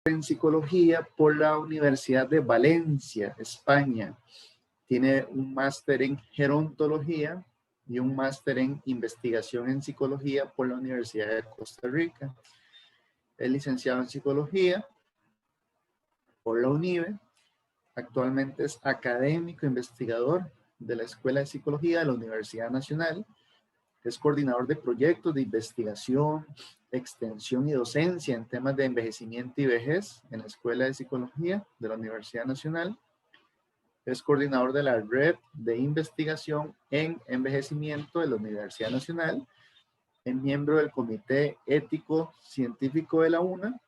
en psicología por la Universidad de Valencia, España. Tiene un máster en gerontología y un máster en investigación en psicología por la Universidad de Costa Rica. Es licenciado en psicología por la UNIBE. Actualmente es académico investigador de la Escuela de Psicología de la Universidad Nacional. Es coordinador de proyectos de investigación, extensión y docencia en temas de envejecimiento y vejez en la Escuela de Psicología de la Universidad Nacional. Es coordinador de la Red de Investigación en Envejecimiento de la Universidad Nacional. Es miembro del Comité Ético Científico de la UNA.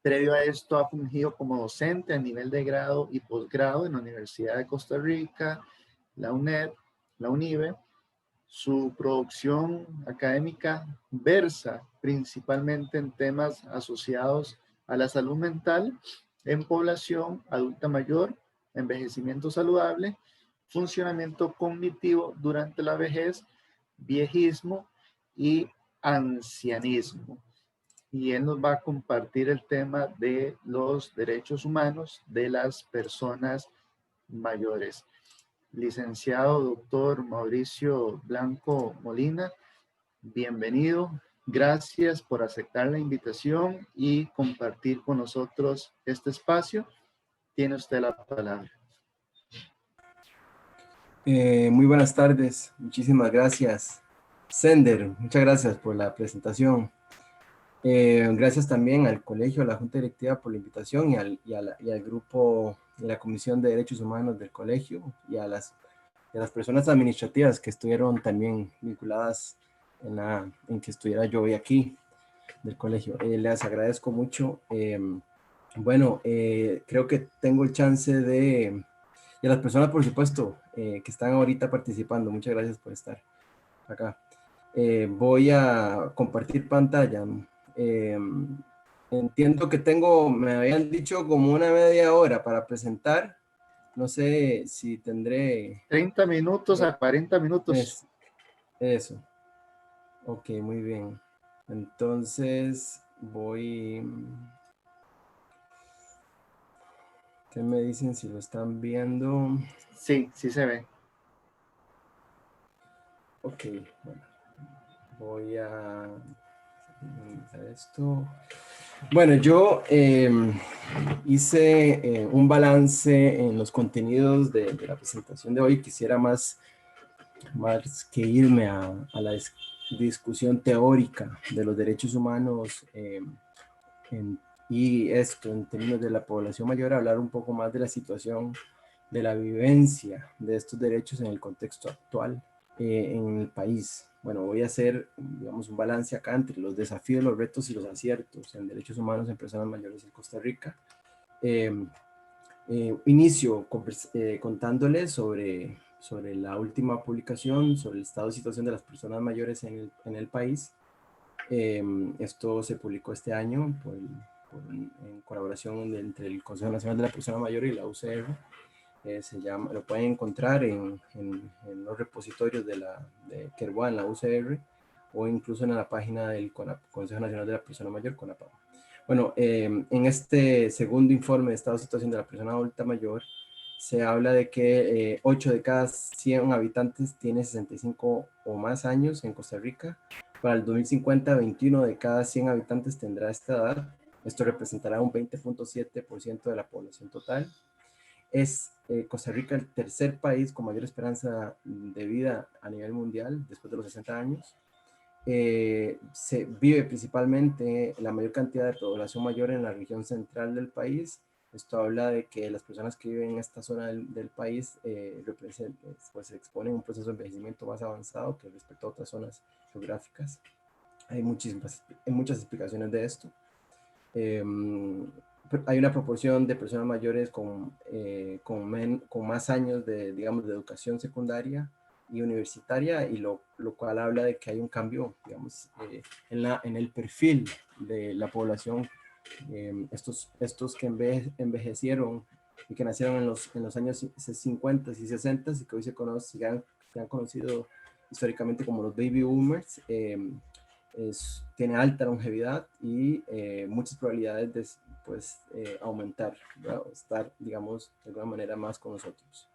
Previo a esto ha fungido como docente a nivel de grado y posgrado en la Universidad de Costa Rica, la UNED, la UNIBE. Su producción académica versa principalmente en temas asociados a la salud mental en población adulta mayor, envejecimiento saludable, funcionamiento cognitivo durante la vejez, viejismo y ancianismo. Y él nos va a compartir el tema de los derechos humanos de las personas mayores. Licenciado doctor Mauricio Blanco Molina, bienvenido. Gracias por aceptar la invitación y compartir con nosotros este espacio. Tiene usted la palabra. Muy buenas tardes. Muchísimas gracias, Sender. Muchas gracias por la presentación. Gracias también al colegio, a la Junta Directiva por la invitación y al grupo de la Comisión de Derechos Humanos del colegio y a las personas administrativas que estuvieron también vinculadas en que estuviera yo hoy aquí del colegio. Les agradezco mucho. Creo que tengo el chance y a las personas, por supuesto, que están ahorita participando. Muchas gracias por estar acá. Voy a compartir pantalla. Entiendo que me habían dicho como una media hora para presentar. No sé si tendré... 30 minutos a 40 minutos. Eso. Ok, muy bien. Entonces ¿Qué me dicen si lo están viendo? Sí, sí se ve. Ok, bueno. Voy a minimizar esto. Bueno, yo hice un balance en los contenidos de la presentación de hoy. Quisiera más que irme a la discusión teórica de los derechos humanos y esto en términos de la población mayor, hablar un poco más de la situación de la vivencia de estos derechos en el contexto actual en el país. Bueno, voy a hacer, digamos, un balance acá entre los desafíos, los retos y los aciertos en derechos humanos en personas mayores en Costa Rica. Inicio contándoles sobre la última publicación, sobre el estado de situación de las personas mayores en el país. Esto se publicó este año en colaboración entre el Consejo Nacional de la Persona Mayor y la UCR. Lo pueden encontrar en los repositorios de Kerwa en la UCR o incluso en la página del Consejo Nacional de la Persona Mayor, CONAPAM. Bueno, en este segundo informe de estado de situación de la persona adulta mayor se habla de que 8 de cada 100 habitantes tiene 65 o más años en Costa Rica. Para el 2050, 21 de cada 100 habitantes tendrá esta edad. Esto representará un 20.7% de la población total. Es Costa Rica el tercer país con mayor esperanza de vida a nivel mundial después de los 60 años. Se vive principalmente la mayor cantidad de población mayor en la región central del país. Esto habla de que las personas que viven en esta zona del país pues se exponen a un proceso de envejecimiento más avanzado que respecto a otras zonas geográficas. Hay muchas explicaciones de esto. Hay una proporción de personas mayores con más años de educación secundaria y universitaria, y lo cual habla de que hay un cambio, digamos, en el perfil de la población. Estos que envejecieron y que nacieron en los años 50 y 60 y que hoy se han conocido históricamente como los baby boomers, tiene alta longevidad y muchas probabilidades pues aumentar, ¿verdad? O estar, digamos, de alguna manera más con nosotros.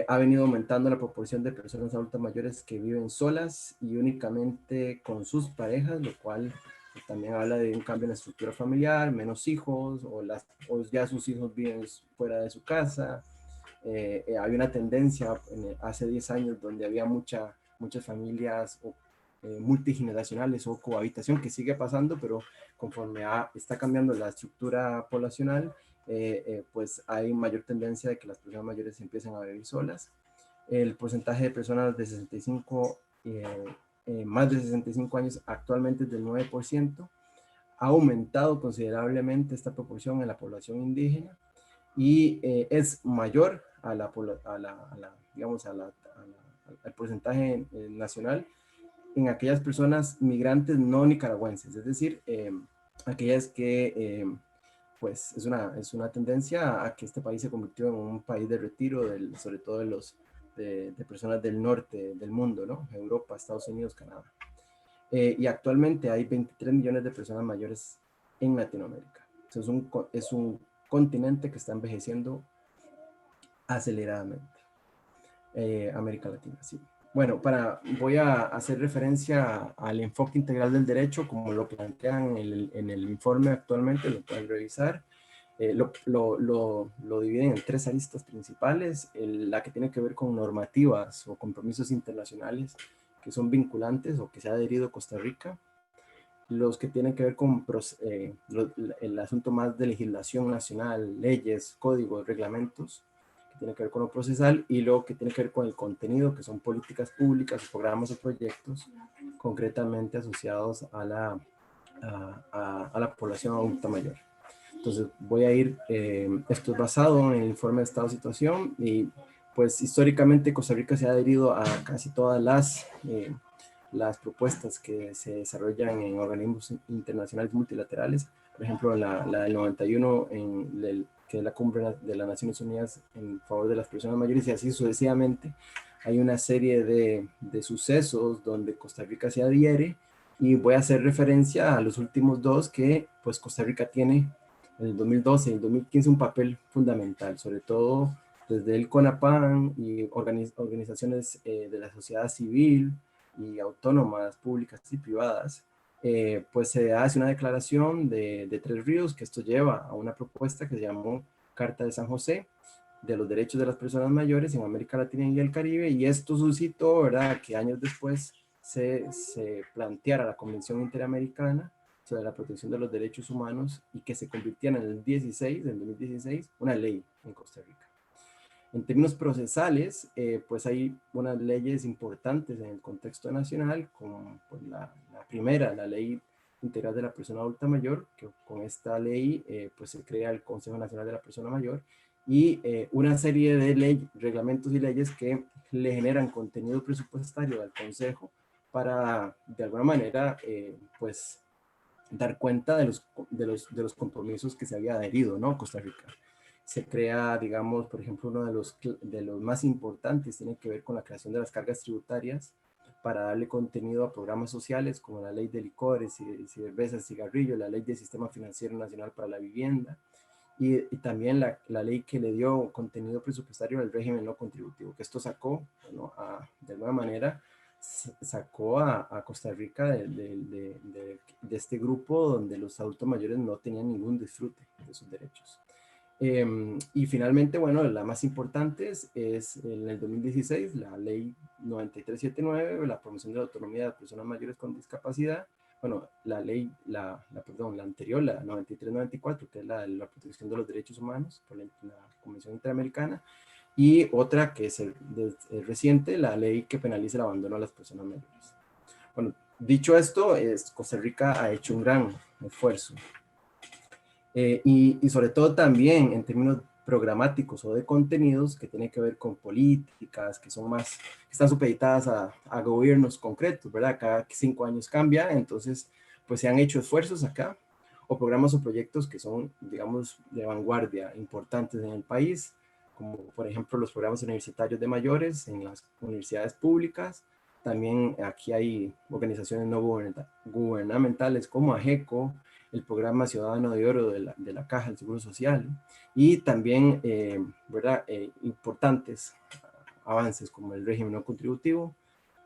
Ha venido aumentando la proporción de personas adultas mayores que viven solas y únicamente con sus parejas, lo cual también habla de un cambio en la estructura familiar, menos hijos, o ya sus hijos viven fuera de su casa. Había una tendencia hace 10 años donde había muchas familias multigeneracionales o cohabitación, que sigue pasando, pero conforme está cambiando la estructura poblacional, pues hay mayor tendencia de que las personas mayores empiecen a vivir solas. El porcentaje de personas de 65, más de 65 años actualmente es del 9%. Ha aumentado considerablemente esta proporción en la población indígena y es mayor digamos, al porcentaje nacional en aquellas personas migrantes no nicaragüenses, es decir, aquellas que pues es una tendencia a que este país se convirtió en un país de retiro, sobre todo de personas del norte del mundo, ¿no? Europa, Estados Unidos, Canadá. Y actualmente hay 23 millones de personas mayores en Latinoamérica. Entonces es un continente que está envejeciendo aceleradamente. América Latina, sí. Bueno, voy a hacer referencia al enfoque integral del derecho, como lo plantean en el informe actualmente, lo pueden revisar. Lo dividen en 3 aristas principales, la que tiene que ver con normativas o compromisos internacionales que son vinculantes o que se ha adherido Costa Rica, los que tienen que ver con el asunto más de legislación nacional, leyes, códigos, reglamentos, que tiene que ver con lo procesal, y lo que tiene que ver con el contenido, que son políticas públicas, programas o proyectos concretamente asociados a la población adulta mayor. Entonces voy a ir, esto es basado en el informe de estado de situación, y pues históricamente Costa Rica se ha adherido a casi todas las propuestas que se desarrollan en organismos internacionales multilaterales. Por ejemplo, la del 91, que es la cumbre de las Naciones Unidas en favor de las personas mayores, y así sucesivamente. Hay una serie de sucesos donde Costa Rica se adhiere, y voy a hacer referencia a los últimos 2 que pues Costa Rica tiene en el 2012 y el 2015 un papel fundamental, sobre todo desde el CONAPAN y organizaciones de la sociedad civil y autónomas, públicas y privadas, pues se hace una declaración de 3 ríos, que esto lleva a una propuesta que se llamó Carta de San José de los derechos de las personas mayores en América Latina y el Caribe, y esto suscitó, ¿verdad?, que años después se planteara la Convención Interamericana sobre la protección de los derechos humanos, y que se convirtiera en el 2016, una ley en Costa Rica. En términos procesales, pues hay unas leyes importantes en el contexto nacional, como pues, la primera, la Ley Integral de la Persona Adulta Mayor, que con esta ley pues se crea el Consejo Nacional de la Persona Mayor, y una serie de reglamentos y leyes que le generan contenido presupuestario al Consejo para, de alguna manera, pues dar cuenta de los compromisos que se había adherido, ¿no?, Costa Rica. Se crea, digamos, por ejemplo, uno de los más importantes tiene que ver con la creación de las cargas tributarias para darle contenido a programas sociales como la Ley de Licores, Cervezas, Cigarrillos, la Ley del Sistema Financiero Nacional para la Vivienda, y también la ley que le dio contenido presupuestario al régimen no contributivo, que esto sacó, bueno, de alguna manera, sacó a Costa Rica de este grupo donde los adultos mayores no tenían ningún disfrute de sus derechos. Y finalmente, bueno, la más importante es en el 2016, la ley 9379, la promoción de la autonomía de las personas mayores con discapacidad. Bueno, la anterior, la 9394, que es la de la protección de los derechos humanos por la Convención Interamericana, y otra que es reciente, la ley que penaliza el abandono a las personas mayores. Bueno, dicho esto, Costa Rica ha hecho un gran esfuerzo. Y sobre todo también en términos programáticos o de contenidos que tienen que ver con políticas que están supeditadas a gobiernos concretos, ¿verdad? Cada 5 años cambia, entonces pues se han hecho esfuerzos acá, o programas o proyectos que son, digamos, de vanguardia, importantes en el país, como por ejemplo los programas universitarios de mayores en las universidades públicas. También aquí hay organizaciones no gubernamentales como AGECO, el programa Ciudadano de Oro de la Caja del Seguro Social, y también, ¿verdad? Importantes avances como el régimen no contributivo,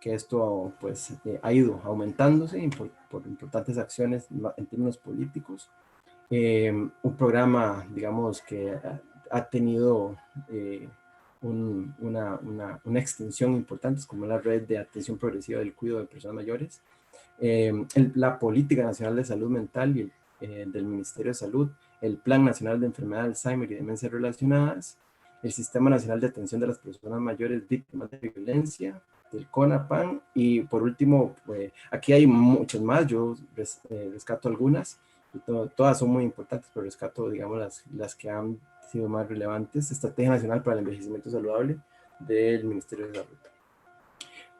que esto pues ha ido aumentándose por importantes acciones en términos políticos. Un programa, digamos, que ha tenido una extensión importante, como la Red de Atención Progresiva del Cuidado de Personas Mayores, la Política Nacional de Salud Mental y del Ministerio de Salud, el Plan Nacional de Enfermedad de Alzheimer y Demencias Relacionadas, el Sistema Nacional de Atención de las Personas Mayores Víctimas de Violencia, del CONAPAN, y por último, aquí hay muchas más, yo rescato algunas, y todas son muy importantes, pero rescato, digamos, las que han sido más relevantes. Estrategia Nacional para el Envejecimiento Saludable del Ministerio de Salud.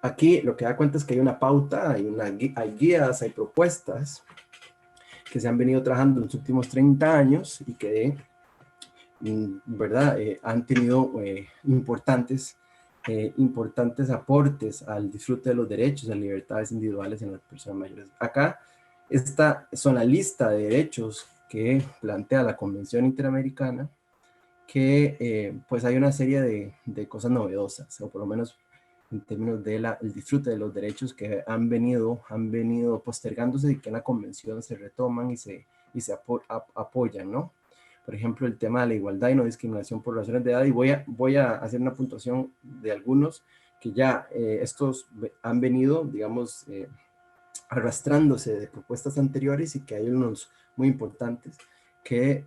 Aquí lo que da cuenta es que hay una pauta, hay guías, hay propuestas que se han venido trabajando en los últimos 30 años y que, ¿verdad? Han tenido importantes aportes al disfrute de los derechos, a libertades individuales en las personas mayores. Acá son la lista de derechos que plantea la Convención Interamericana, que pues hay una serie de cosas novedosas, o por lo menos en términos del disfrute de los derechos que han venido postergándose y que en la convención se retoman y se apoyan, ¿no? Por ejemplo, el tema de la igualdad y no discriminación por razones de edad, y voy a hacer una puntuación de algunos que ya estos han venido, digamos, arrastrándose de propuestas anteriores, y que hay unos muy importantes que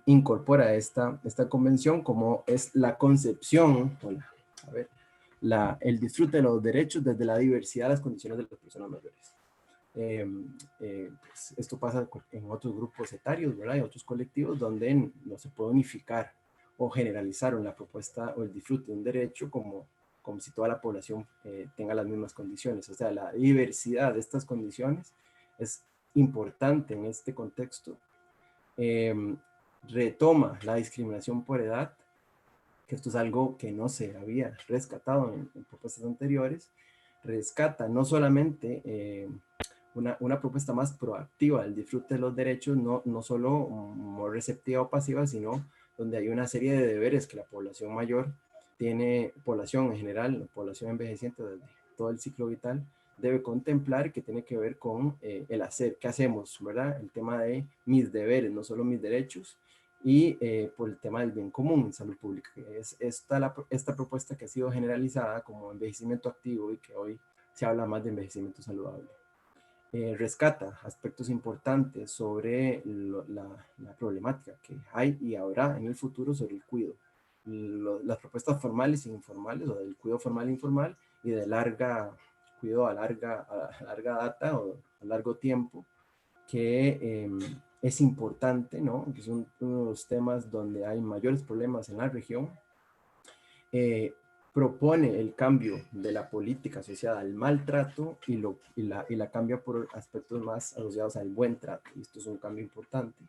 incorpora esta convención, como es la concepción, el disfrute de los derechos desde la diversidad de las condiciones de las personas mayores. Pues esto pasa en otros grupos etarios, ¿verdad? Y otros colectivos donde no se puede unificar o generalizar la propuesta o el disfrute de un derecho como si toda la población tenga las mismas condiciones. O sea, la diversidad de estas condiciones es importante en este contexto. Retoma la discriminación por edad, que esto es algo que no se había rescatado en propuestas anteriores. Rescata no solamente una propuesta más proactiva del disfrute de los derechos, no solo muy receptiva o pasiva, sino donde hay una serie de deberes que la población mayor tiene, población en general, la población envejeciente desde todo el ciclo vital, debe contemplar, que tiene que ver con el hacer, qué hacemos, ¿verdad? El tema de mis deberes, no solo mis derechos, y por el tema del bien común en salud pública, que es esta propuesta que ha sido generalizada como envejecimiento activo y que hoy se habla más de envejecimiento saludable. Rescata aspectos importantes sobre la problemática que hay y habrá en el futuro sobre el cuidado. Las propuestas formales e informales, o del cuidado formal e informal, y de cuidado a larga data o a largo tiempo, que es importante, ¿no? Que son uno de los temas donde hay mayores problemas en la región. Propone el cambio de la política asociada al maltrato y la cambia por aspectos más asociados al buen trato. Y esto es un cambio importante.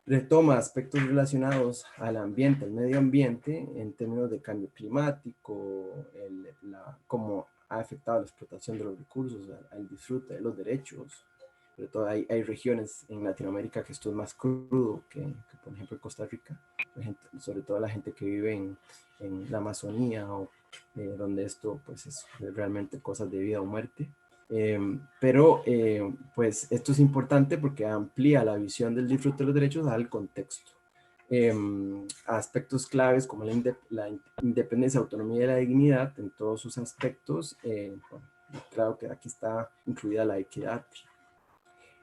Retoma aspectos relacionados al ambiente, al medio ambiente, en términos de cambio climático, cómo ha afectado la explotación de los recursos, al disfrute de los derechos. Sobre todo hay regiones en Latinoamérica que esto es más crudo que por ejemplo en Costa Rica, sobre todo la gente que vive en la Amazonía, o donde esto pues es realmente cosas de vida o muerte. Pero pues esto es importante porque amplía la visión del disfrute de los derechos al contexto. Aspectos claves como la independencia, autonomía y la dignidad en todos sus aspectos. Bueno, claro que aquí está incluida la equidad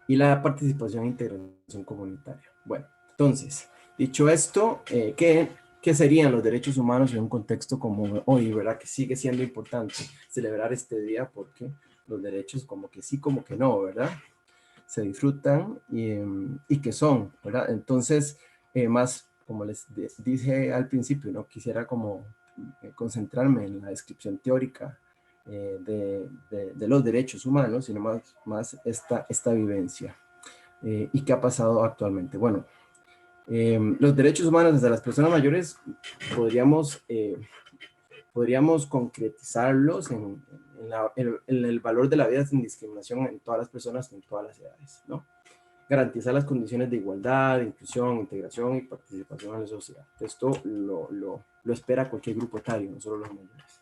y la participación e integración comunitaria. Bueno, entonces, dicho esto, ¿qué serían los derechos humanos en un contexto como hoy, verdad? Que sigue siendo importante celebrar este día, porque los derechos como que sí, como que no, ¿verdad? Se disfrutan y que son, ¿verdad? Entonces, más como les dije al principio, no quisiera como concentrarme en la descripción teórica de los derechos humanos, sino más esta vivencia. ¿Y qué ha pasado actualmente? Bueno, los derechos humanos desde las personas mayores podríamos concretizarlos en el valor de la vida sin discriminación en todas las personas, en todas las edades, ¿no? garantizar las condiciones de igualdad, inclusión, integración y participación en la sociedad. Esto lo espera cualquier grupo etario, no solo los mayores,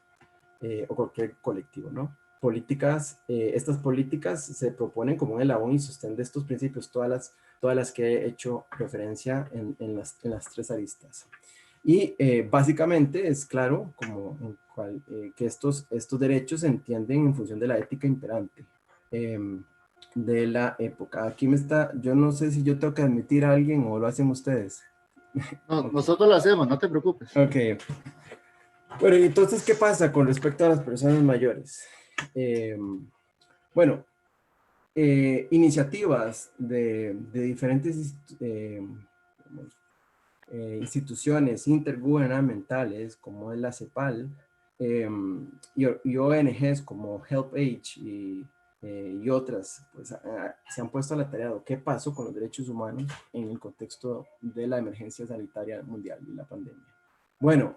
o cualquier colectivo, ¿no? Políticas, estas políticas se proponen como un eslabón y sostén de estos principios, todas las que he hecho referencia en las 3 aristas. Y básicamente es claro que estos derechos se entienden en función de la ética imperante de la época. Aquí yo no sé si yo tengo que admitir a alguien o lo hacen ustedes. No, Okay. nosotros lo hacemos, no te preocupes. Ok. Bueno, entonces, ¿qué pasa con respecto a las personas mayores? Bueno, iniciativas de diferentes instituciones intergubernamentales como es la CEPAL y ONGs como HelpAge y otras, pues se han puesto a la tarea de qué pasó con los derechos humanos en el contexto de la emergencia sanitaria mundial y la pandemia. Bueno,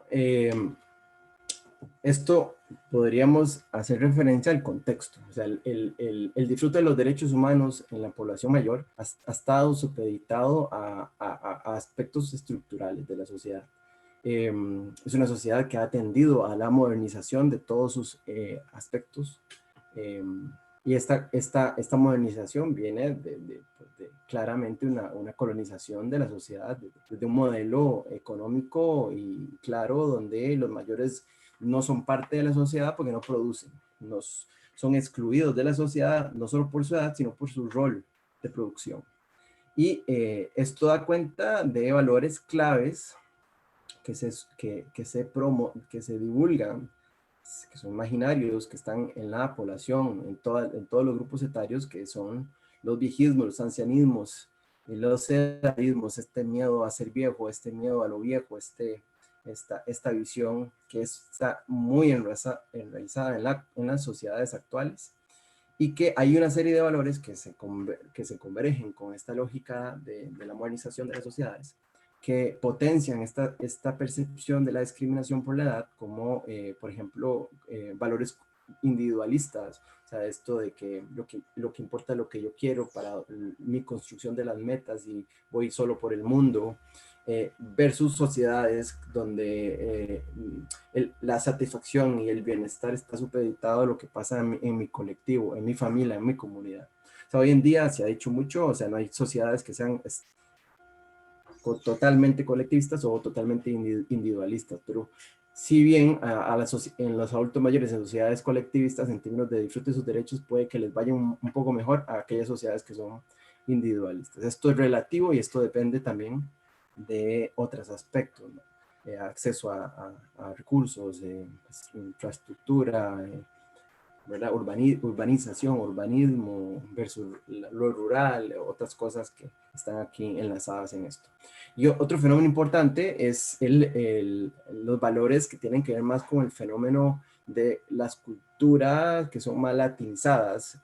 esto podríamos hacer referencia al contexto. O sea, el disfrute de los derechos humanos en la población mayor ha estado supeditado a aspectos estructurales de la sociedad. Es una sociedad que ha tendido a la modernización de todos sus aspectos. Y esta modernización viene de claramente una colonización de la sociedad, de un modelo económico y claro, donde los mayores no son parte de la sociedad porque no producen, son excluidos de la sociedad, no solo por su edad, sino por su rol de producción. Y esto da cuenta de valores claves que se divulgan, que son imaginarios, que están en la población, en todos los grupos etarios, que son los viejismos, los ancianismos, y los edadismos, este miedo a ser viejo, este miedo a lo viejo, esta visión que está muy enraizada en las sociedades actuales, y que hay una serie de valores que se convergen con esta lógica de la modernización de las sociedades, que potencian esta percepción de la discriminación por la edad, como por ejemplo valores individualistas, o sea, esto de que lo que importa es lo que yo quiero para mi construcción de las metas y voy solo por el mundo, versus sociedades donde la satisfacción y el bienestar está supeditado a lo que pasa en mi colectivo, en mi familia, en mi comunidad. O sea, hoy en día se ha dicho mucho, o sea, no hay sociedades que sean totalmente colectivistas o totalmente individualistas, pero si bien en los adultos mayores en sociedades colectivistas en términos de disfrute de sus derechos puede que les vaya un poco mejor a aquellas sociedades que son individualistas. Esto es relativo y esto depende también de otros aspectos, ¿no? Acceso a recursos, infraestructura, ¿verdad? Urbanización, urbanismo versus lo rural, otras cosas que están aquí enlazadas en esto. Y otro fenómeno importante es los valores que tienen que ver más con el fenómeno de las culturas que son más latinizadas.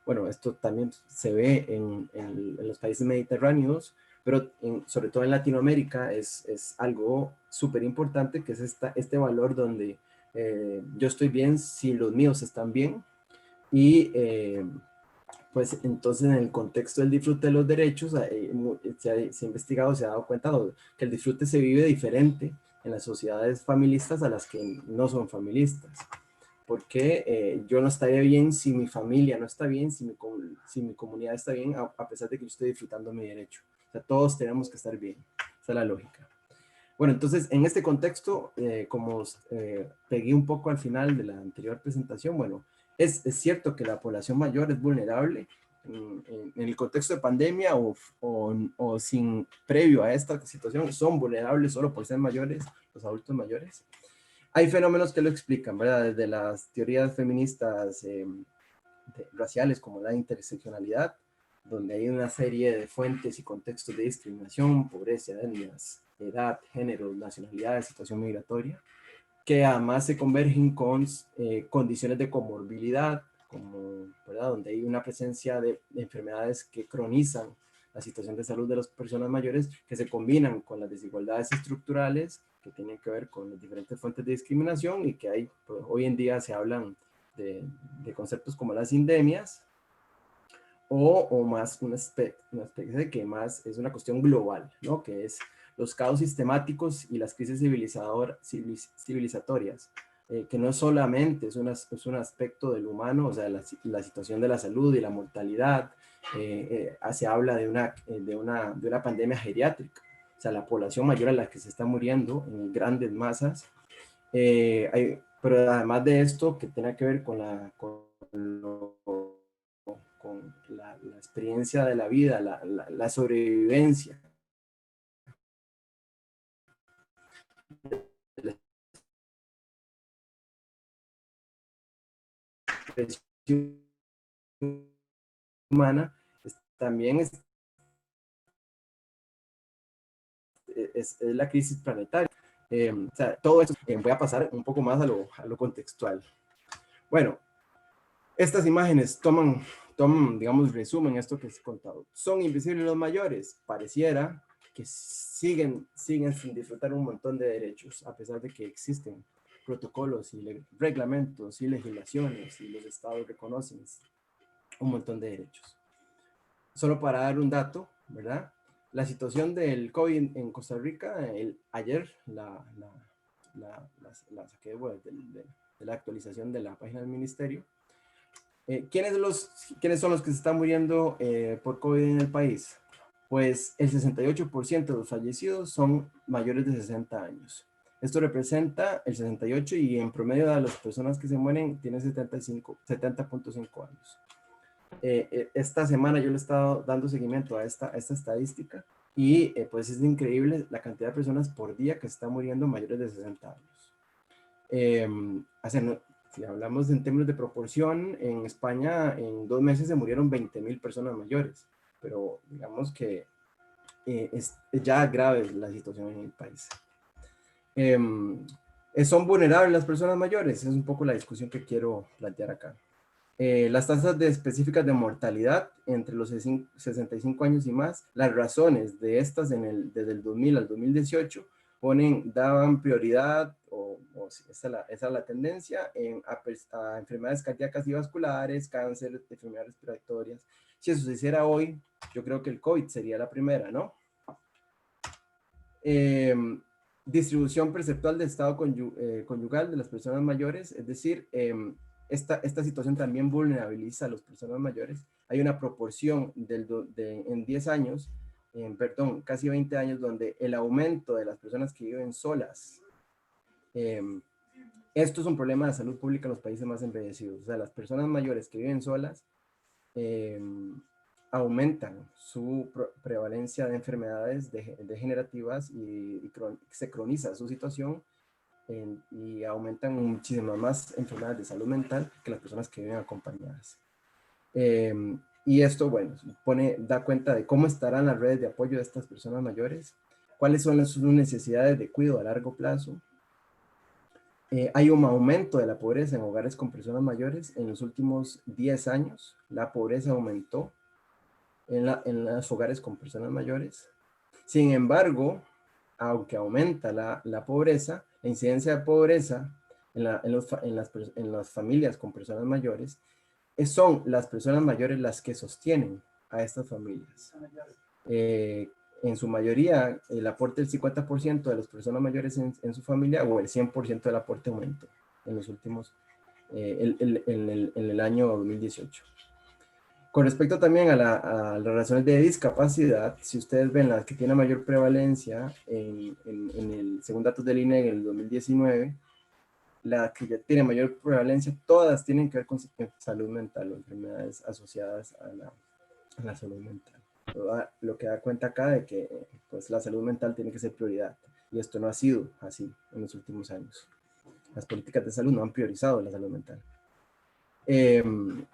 Bueno, esto también se ve en los países mediterráneos, pero sobre todo en Latinoamérica es algo súper importante, que es este valor donde yo estoy bien si los míos están bien y pues entonces en el contexto del disfrute de los derechos se ha investigado, se ha dado cuenta que el disfrute se vive diferente en las sociedades familistas a las que no son familistas, porque yo no estaría bien si mi familia no está bien, si mi comunidad está bien, a pesar de que yo esté disfrutando mi derecho. O sea, todos tenemos que estar bien, esa es la lógica. Bueno, entonces, en este contexto, como pegué un poco al final de la anterior presentación, bueno, es cierto que la población mayor es vulnerable en el contexto de pandemia o sin previo a esta situación, son vulnerables solo por ser mayores, los adultos mayores. Hay fenómenos que lo explican, ¿verdad? Desde las teorías feministas raciales como la interseccionalidad, donde hay una serie de fuentes y contextos de discriminación, pobreza, etnias, edad, género, nacionalidad, situación migratoria, que además se convergen con condiciones de comorbilidad, como, ¿verdad? Donde hay una presencia de enfermedades que cronizan la situación de salud de las personas mayores, que se combinan con las desigualdades estructurales que tienen que ver con las diferentes fuentes de discriminación y que hay, pues, hoy en día se hablan de conceptos como las endemias, o más una especie de que más es una cuestión global, ¿no? Que es los caos sistemáticos y las crisis civilizatorias, que no solamente es un aspecto del humano, o sea, la situación de la salud y la mortalidad, se habla de una pandemia geriátrica, o sea, la población mayor a la que se está muriendo en grandes masas, pero además de esto, que tiene que ver con la experiencia de la vida, la sobrevivencia, la expresión humana, también es la crisis planetaria. O sea, todo esto, voy a pasar un poco más a lo contextual. Bueno, estas imágenes digamos, resumen esto que he contado. ¿Son invisibles los mayores? Pareciera que siguen sin disfrutar un montón de derechos, a pesar de que existen protocolos y reglamentos y legislaciones y los estados reconocen un montón de derechos. Solo para dar un dato, ¿verdad? La situación del COVID en Costa Rica, ayer la saqué de la actualización de la página del ministerio. ¿Quiénes son los que se están muriendo por COVID en el país? Pues el 68% de los fallecidos son mayores de 60 años. Esto representa el 68 y en promedio de las personas que se mueren tienen 70.5 años. Esta semana yo le he estado dando seguimiento a esta estadística y pues es increíble la cantidad de personas por día que están muriendo mayores de 60 años. Si hablamos en términos de proporción, en España en 2 meses se murieron 20.000 personas mayores, pero digamos que es ya grave la situación en el país. ¿Son vulnerables las personas mayores? Es un poco la discusión que quiero plantear acá. Las tasas específicas de mortalidad entre los 65 años y más, las razones de estas desde el 2000 al 2018 daban prioridad, esa es la tendencia, a enfermedades cardíacas y vasculares, cáncer, enfermedades respiratorias. Si eso se hiciera hoy, yo creo que el COVID sería la primera, ¿no? Distribución perceptual del estado conyugal de las personas mayores, es decir, esta situación también vulnerabiliza a las personas mayores. Hay una proporción en 10 años, perdón, casi 20 años, donde el aumento de las personas que viven solas, esto es un problema de salud pública en los países más envejecidos. O sea, las personas mayores que viven solas aumentan su prevalencia de enfermedades degenerativas y se croniza su situación y aumentan muchísimas más enfermedades de salud mental que las personas que viven acompañadas. Y esto, bueno, da cuenta de cómo estarán las redes de apoyo de estas personas mayores, cuáles son sus necesidades de cuidado a largo plazo. Hay un aumento de la pobreza en hogares con personas mayores. En los últimos 10 años, la pobreza aumentó en los hogares con personas mayores. Sin embargo, aunque aumenta la pobreza, la incidencia de pobreza en las familias con personas mayores, son las personas mayores las que sostienen a estas familias. En su mayoría, el aporte del 50% de las personas mayores en su familia o el 100% del aporte aumentó en los últimos, en el año 2018. Con respecto también a las razones de discapacidad, si ustedes ven las que tienen mayor prevalencia, según datos del INE en el 2019, las que ya tienen mayor prevalencia, todas tienen que ver con salud mental o enfermedades asociadas a la salud mental. Lo que da cuenta acá de que pues, la salud mental tiene que ser prioridad, y esto no ha sido así en los últimos años. Las políticas de salud no han priorizado la salud mental. En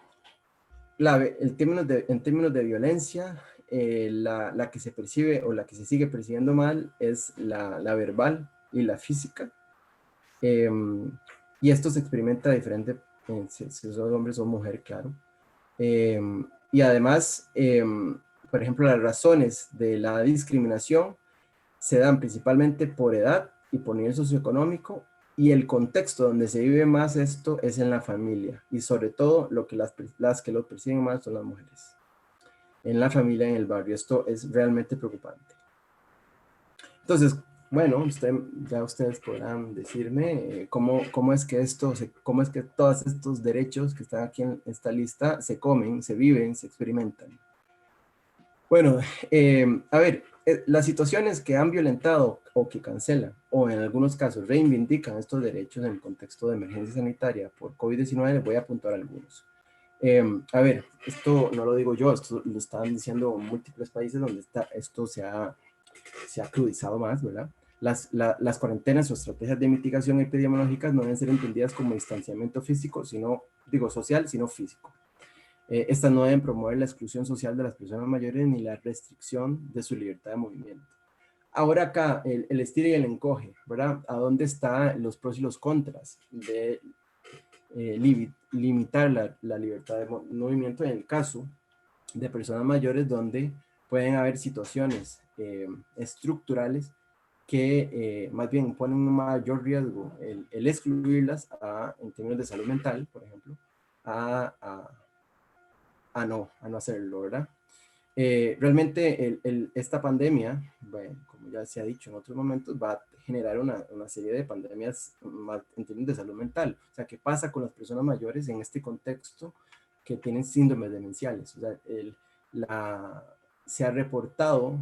términos de violencia, la que se percibe o la que se sigue percibiendo mal es la verbal y la física. Y esto se experimenta diferente si son hombres o mujeres, claro. Y además, por ejemplo, las razones de la discriminación se dan principalmente por edad y por nivel socioeconómico, y el contexto donde se vive más esto es en la familia, y sobre todo las que lo perciben más son las mujeres. en la familia, en el barrio. Esto es realmente preocupante. Entonces, bueno, ya ustedes podrán decirme cómo es que cómo es que todos estos derechos que están aquí en esta lista se comen, se viven, se experimentan. Bueno, a ver, las situaciones que han violentado o que cancelan, o en algunos casos reivindican estos derechos en el contexto de emergencia sanitaria por COVID-19, les voy a apuntar algunos. A ver, esto no lo digo yo, esto lo están diciendo múltiples países donde esto se ha crudizado más, ¿verdad? Las cuarentenas o estrategias de mitigación epidemiológicas no deben ser entendidas como distanciamiento físico, social, sino físico. Estas no deben promover la exclusión social de las personas mayores ni la restricción de su libertad de movimiento. Ahora acá, el estira y el encoge, ¿verdad? ¿A dónde están los pros y los contras de limitar la libertad de movimiento en el caso de personas mayores donde pueden haber situaciones estructurales que más bien ponen un mayor riesgo el excluirlas en términos de salud mental, por ejemplo, a no hacerlo, ¿verdad? Realmente esta pandemia, bueno, como ya se ha dicho en otros momentos, va a generar una serie de pandemias en términos de salud mental. O sea, ¿qué pasa con las personas mayores en este contexto que tienen síndromes demenciales? O sea, se ha reportado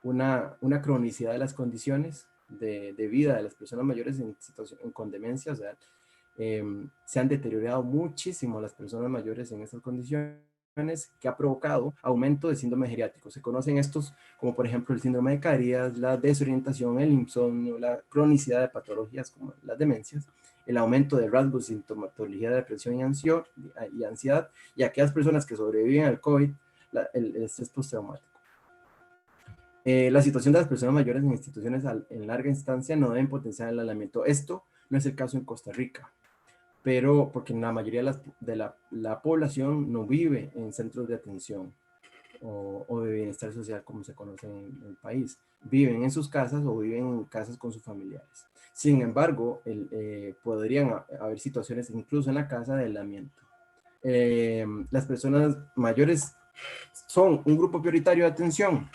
una cronicidad de las condiciones de vida de las personas mayores con demencia. O sea, se han deteriorado muchísimo las personas mayores en estas condiciones, que ha provocado aumento de síndromes geriátricos. Se conocen estos como por ejemplo el síndrome de Carías, la desorientación, el insomnio, la cronicidad de patologías como las demencias, el aumento de rasgos, sintomatología de depresión y ansiedad, y aquellas personas que sobreviven al COVID, el estrés postraumático. La situación de las personas mayores en instituciones en larga instancia no deben potenciar el aislamiento. Esto no es el caso en Costa Rica, pero porque la mayoría de la población no vive en centros de atención o de bienestar social, como se conoce en el país. Viven en sus casas o viven en casas con sus familiares. Sin embargo, podrían haber situaciones incluso en la casa de aislamiento. Las personas mayores son un grupo prioritario de atención.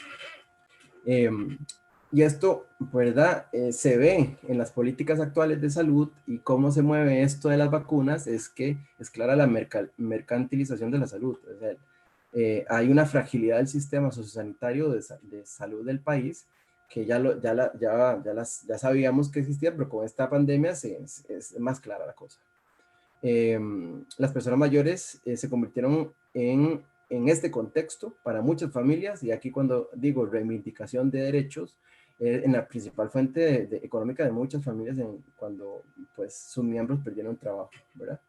Y esto, ¿verdad? Se ve en las políticas actuales de salud, y cómo se mueve esto de las vacunas es que es clara la mercantilización de la salud. O sea, hay una fragilidad del sistema sociosanitario de salud del país que ya sabíamos que existía, pero con esta pandemia es más clara la cosa. Las personas mayores se convirtieron en este contexto para muchas familias, y aquí cuando digo reivindicación de derechos, en la principal fuente económica de muchas familias cuando pues sus miembros perdieron trabajo, ¿verdad?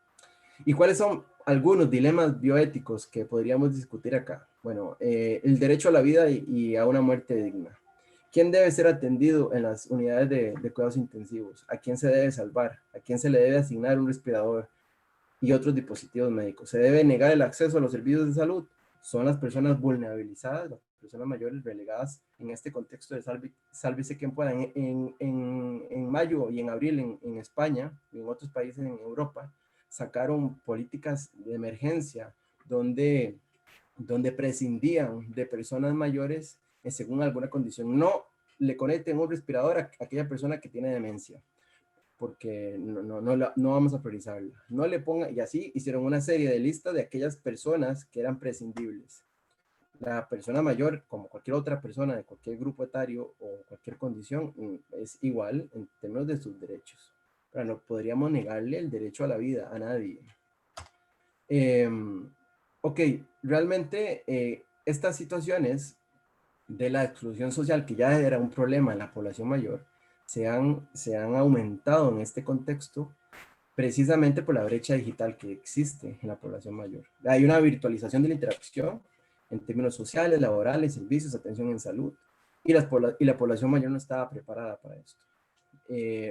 ¿Y cuáles son algunos dilemas bioéticos que podríamos discutir acá? Bueno, el derecho a la vida y a una muerte digna. ¿Quién debe ser atendido en las unidades de cuidados intensivos? ¿A quién se debe salvar? ¿A quién se le debe asignar un respirador y otros dispositivos médicos? ¿Se debe negar el acceso a los servicios de salud? Son las personas vulnerabilizadas, las personas mayores relegadas en este contexto de sálvese quien pueda. En mayo y en abril en España y en otros países en Europa sacaron políticas de emergencia donde prescindían de personas mayores según alguna condición. No le conecten un respirador a aquella persona que tiene demencia, porque no vamos a priorizarla. No le pongan, y así hicieron una serie de listas de aquellas personas que eran prescindibles. La persona mayor, como cualquier otra persona de cualquier grupo etario o cualquier condición, es igual en términos de sus derechos. Pero no podríamos negarle el derecho a la vida a nadie. Ok, realmente estas situaciones de la exclusión social, que ya era un problema en la población mayor, se han aumentado en este contexto precisamente por la brecha digital que existe en la población mayor. Hay una virtualización de la interacción en términos sociales, laborales, servicios, atención en salud, y la población mayor no estaba preparada para esto.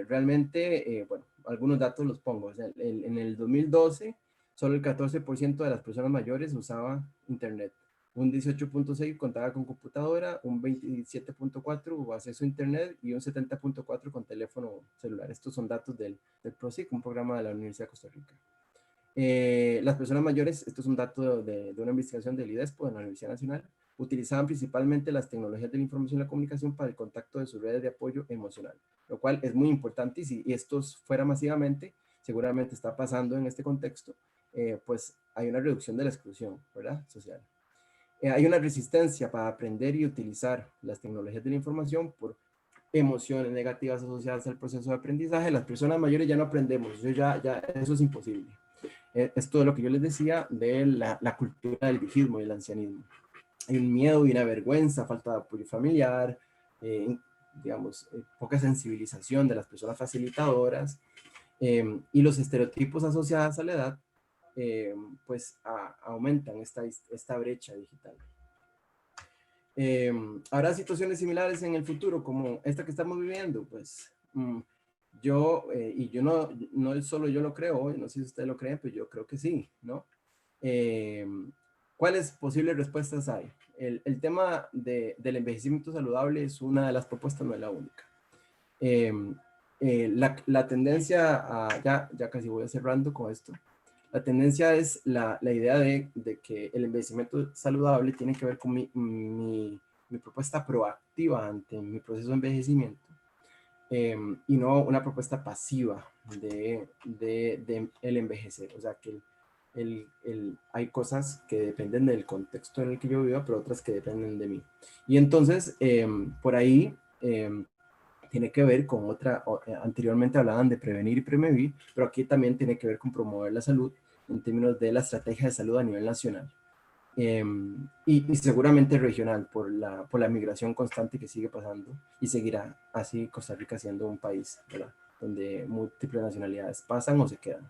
Realmente, bueno, algunos datos los pongo. O sea, en el 2012, solo el 14% de las personas mayores usaba internet. Un 18.6 contaba con computadora, un 27.4 hubo acceso a internet y un 70.4 con teléfono celular. Estos son datos del PROSIC, un programa de la Universidad de Costa Rica. Las personas mayores, esto es un dato de una investigación del IDESPO, de la Universidad Nacional, utilizaban principalmente las tecnologías de la información y la comunicación para el contacto de sus redes de apoyo emocional, lo cual es muy importante y si esto fuera masivamente, seguramente está pasando en este contexto, pues hay una reducción de la exclusión, ¿verdad? Social. Hay una resistencia para aprender y utilizar las tecnologías de la información por emociones negativas asociadas al proceso de aprendizaje. Las personas mayores ya no aprendemos, eso es imposible. Es todo lo que yo les decía de la cultura del viejismo y el ancianismo. Hay un miedo y una vergüenza, falta de apoyo familiar, digamos, poca sensibilización de las personas facilitadoras, y los estereotipos asociados a la edad, pues aumentan esta brecha digital. ¿Habrá situaciones similares en el futuro como esta que estamos viviendo? Pues yo no solo yo lo creo, no sé si ustedes lo creen, pero yo creo que sí, ¿no? ¿Cuáles posibles respuestas hay? El tema del envejecimiento saludable es una de las propuestas, no es la única. La tendencia, ya casi voy cerrando con esto, la tendencia es la idea de que el envejecimiento saludable tiene que ver con mi propuesta proactiva ante mi proceso de envejecimiento, y no una propuesta pasiva de el envejecer. O sea, que hay cosas que dependen del contexto en el que yo vivo, pero otras que dependen de mí. Y entonces, por ahí tiene que ver con anteriormente hablaban de prevenir y prevenir, pero aquí también tiene que ver con promover la salud en términos de la estrategia de salud a nivel nacional. Y seguramente regional por la migración constante que sigue pasando y seguirá así Costa Rica siendo un país, ¿verdad?, donde múltiples nacionalidades pasan o se quedan.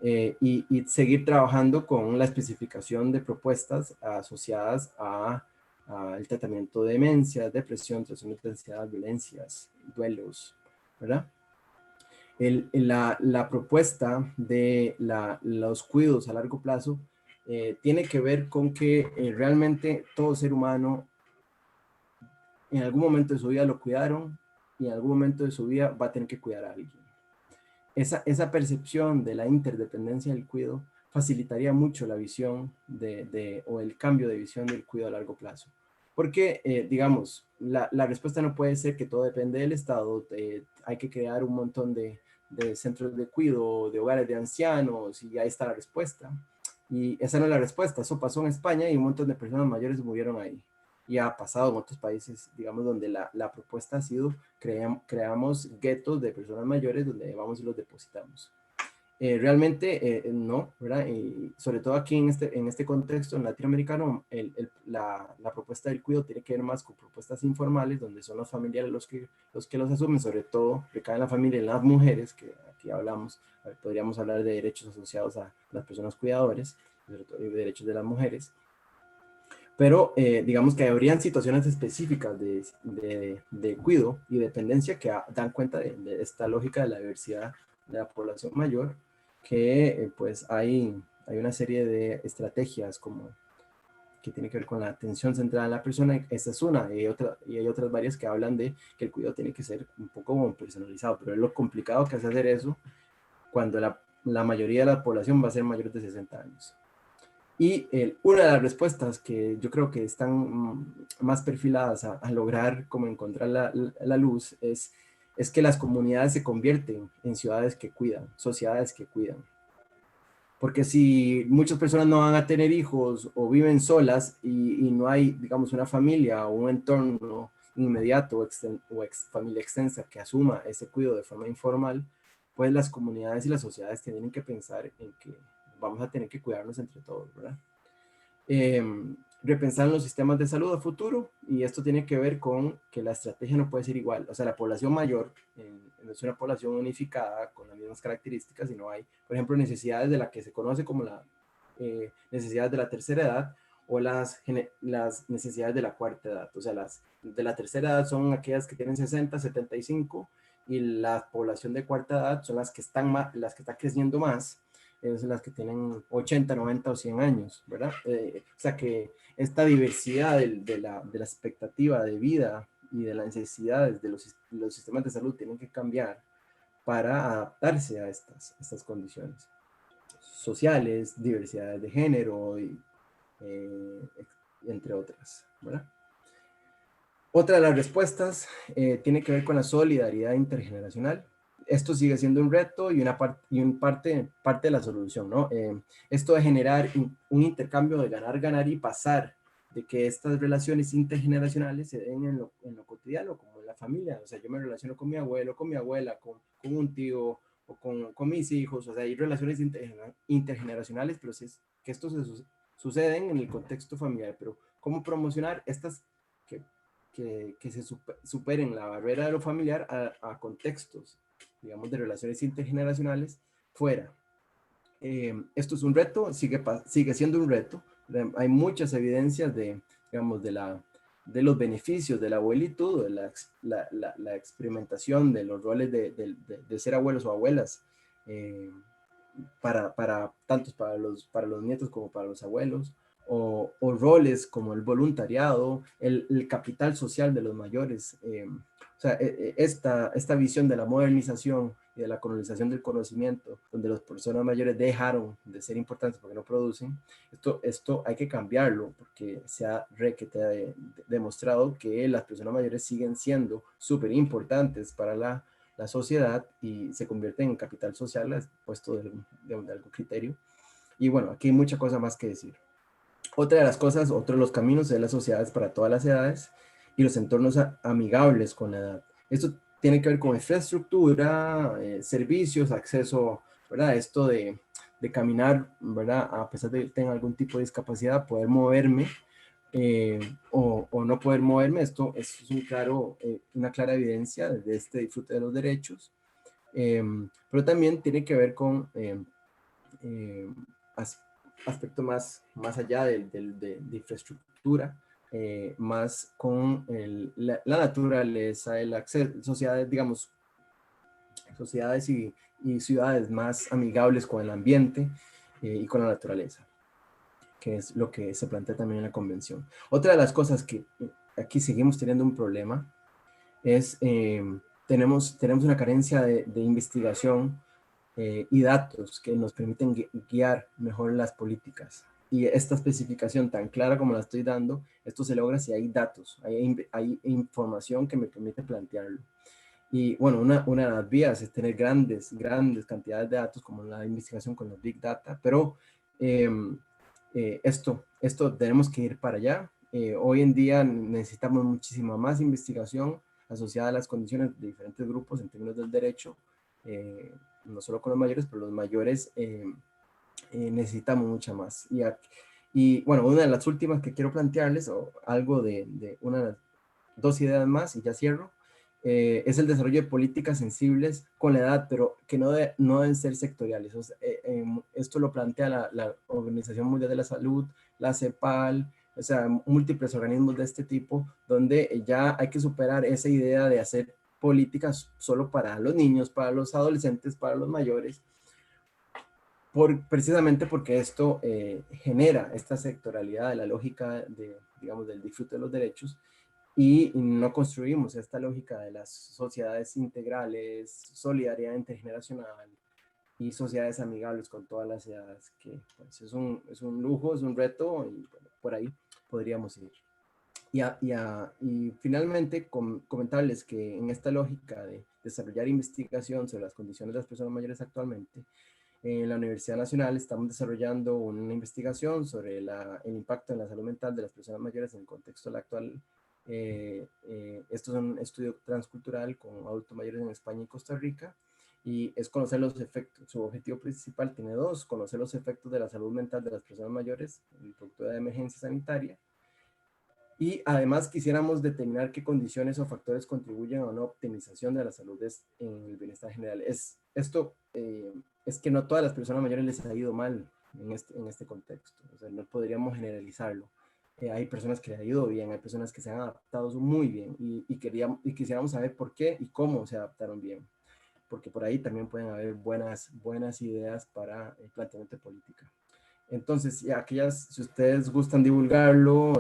Y seguir trabajando con la especificación de propuestas asociadas al tratamiento de demencia, depresión, trastornos de ansiedad, violencias, duelos, ¿verdad? La propuesta de los cuidados a largo plazo tiene que ver con que realmente todo ser humano en algún momento de su vida lo cuidaron y en algún momento de su vida va a tener que cuidar a alguien. Esa percepción de la interdependencia del cuidado facilitaría mucho la visión o el cambio de visión del cuidado a largo plazo. Porque, digamos, la respuesta no puede ser que todo depende del Estado, hay que crear un montón de centros de cuidado, de hogares de ancianos, y ahí está la respuesta. Y esa no es la respuesta, eso pasó en España y un montón de personas mayores murieron ahí. Y ha pasado en otros países, digamos, donde la propuesta ha sido creamos guetos de personas mayores donde vamos y los depositamos. Realmente no, ¿verdad? Y sobre todo aquí en este contexto en latinoamericano, la propuesta del cuidado tiene que ver más con propuestas informales, donde son los familiares los que los asumen, sobre todo recae en la familia, en las mujeres, que aquí hablamos, podríamos hablar de derechos asociados a las personas cuidadoras, sobre todo de derechos de las mujeres. Pero digamos que habrían situaciones específicas de cuidado y dependencia que dan cuenta de esta lógica de la diversidad de la población mayor, que pues hay una serie de estrategias como que tiene que ver con la atención centrada en la persona. Esta es una, y hay otras varias que hablan de que el cuidado tiene que ser un poco personalizado, pero es lo complicado que es hacer eso cuando la mayoría de la población va a ser mayor de 60 años. Y una de las respuestas que yo creo que están más perfiladas a lograr como encontrar la luz es que las comunidades se convierten en ciudades que cuidan, sociedades que cuidan. Porque si muchas personas no van a tener hijos o viven solas y no hay, digamos, una familia o un entorno inmediato o familia extensa que asuma ese cuidado de forma informal, pues las comunidades y las sociedades tienen que pensar en que vamos a tener que cuidarnos entre todos, ¿verdad? Repensar los sistemas de salud a futuro, y esto tiene que ver con que la estrategia no puede ser igual. O sea, la población mayor no es una población unificada con las mismas características, sino hay, por ejemplo, necesidades de la que se conoce como las necesidades de la tercera edad o las necesidades de la cuarta edad. O sea, las de la tercera edad son aquellas que tienen 60, 75, y la población de cuarta edad son las que están creciendo más, es las que tienen 80, 90 o 100 años, ¿verdad? O sea que esta diversidad de la expectativa de vida y de las necesidades de los sistemas de salud tienen que cambiar para adaptarse a estas condiciones. sociales, diversidades de género, entre otras, ¿verdad? Otra de las respuestas tiene que ver con la solidaridad intergeneracional. Esto sigue siendo un reto y parte de la solución, ¿no? Esto de generar un intercambio de ganar-ganar y pasar de que estas relaciones intergeneracionales se den en lo cotidiano, como en la familia. O sea, yo me relaciono con mi abuelo, con mi abuela, con un tío, o con mis hijos. O sea, hay relaciones intergeneracionales, pero si es que estos suceden en el contexto familiar. Pero ¿cómo promocionar estas que se superen la barrera de lo familiar a contextos, digamos, de relaciones intergeneracionales fuera? Esto es un reto, sigue siendo un reto. Hay muchas evidencias digamos, de los beneficios de la abuelitud, de la experimentación de los roles de ser abuelos o abuelas, tanto para los nietos como para los abuelos, o roles como el voluntariado, el capital social de los mayores. O sea, esta visión de la modernización y de la colonización del conocimiento, donde las personas mayores dejaron de ser importantes porque no producen, esto hay que cambiarlo, porque se ha demostrado que las personas mayores siguen siendo súper importantes para la sociedad y se convierten en capital social puesto de algún criterio. Y bueno, aquí hay mucha cosa más que decir. Otra de las cosas, otro de los caminos es las sociedades para todas las edades y los entornos amigables con la edad. Esto tiene que ver con infraestructura, servicios, acceso, ¿verdad? Esto de caminar, ¿verdad? A pesar de que tenga algún tipo de discapacidad, poder moverme o no poder moverme. Esto es una clara evidencia de este disfrute de los derechos. Pero también tiene que ver con aspecto más allá de infraestructura, más con la naturaleza, el acceso, sociedades, digamos, sociedades y ciudades más amigables con el ambiente y con la naturaleza, que es lo que se plantea también en la convención. Otra de las cosas que aquí seguimos teniendo un problema es tenemos una carencia de investigación y datos que nos permiten guiar mejor las políticas. Y esta especificación tan clara como la estoy dando, esto se logra si hay datos, hay información que me permite plantearlo. Y bueno, una de las vías es tener grandes cantidades de datos, como la investigación con los Big Data, pero esto tenemos que ir para allá. Hoy en día necesitamos muchísima más investigación asociada a las condiciones de diferentes grupos en términos del derecho, no solo con los mayores, pero los mayores necesitamos mucha más. Y bueno, una de las últimas que quiero plantearles, o algo dos ideas más y ya cierro, es el desarrollo de políticas sensibles con la edad, pero que no deben ser sectoriales. O sea, esto lo plantea la Organización Mundial de la Salud, la CEPAL, o sea, múltiples organismos de este tipo, donde ya hay que superar esa idea de hacer políticas solo para los niños, para los adolescentes, para los mayores, precisamente porque esto genera esta sectorialidad de la lógica digamos, del disfrute de los derechos, y no construimos esta lógica de las sociedades integrales, solidaridad intergeneracional y sociedades amigables con todas las edades, que pues, es un lujo, es un reto, y bueno, por ahí podríamos ir. Y finalmente comentarles que en esta lógica de desarrollar investigación sobre las condiciones de las personas mayores actualmente, en la Universidad Nacional estamos desarrollando una investigación sobre el impacto en la salud mental de las personas mayores en el contexto actual. Esto es un estudio transcultural con adultos mayores en España y Costa Rica, y es conocer los efectos. Su objetivo principal tiene dos: conocer los efectos de la salud mental de las personas mayores en el producto de emergencia sanitaria, y además quisiéramos determinar qué condiciones o factores contribuyen a una optimización de la salud en el bienestar general. Esto es que no todas las personas mayores les ha ido mal en este contexto. O sea, no podríamos generalizarlo. Hay personas que les ha ido bien, hay personas que se han adaptado muy bien, y quisiéramos saber por qué y cómo se adaptaron bien, porque por ahí también pueden haber buenas ideas para el planteamiento de política. Entonces, si ustedes gustan divulgarlo,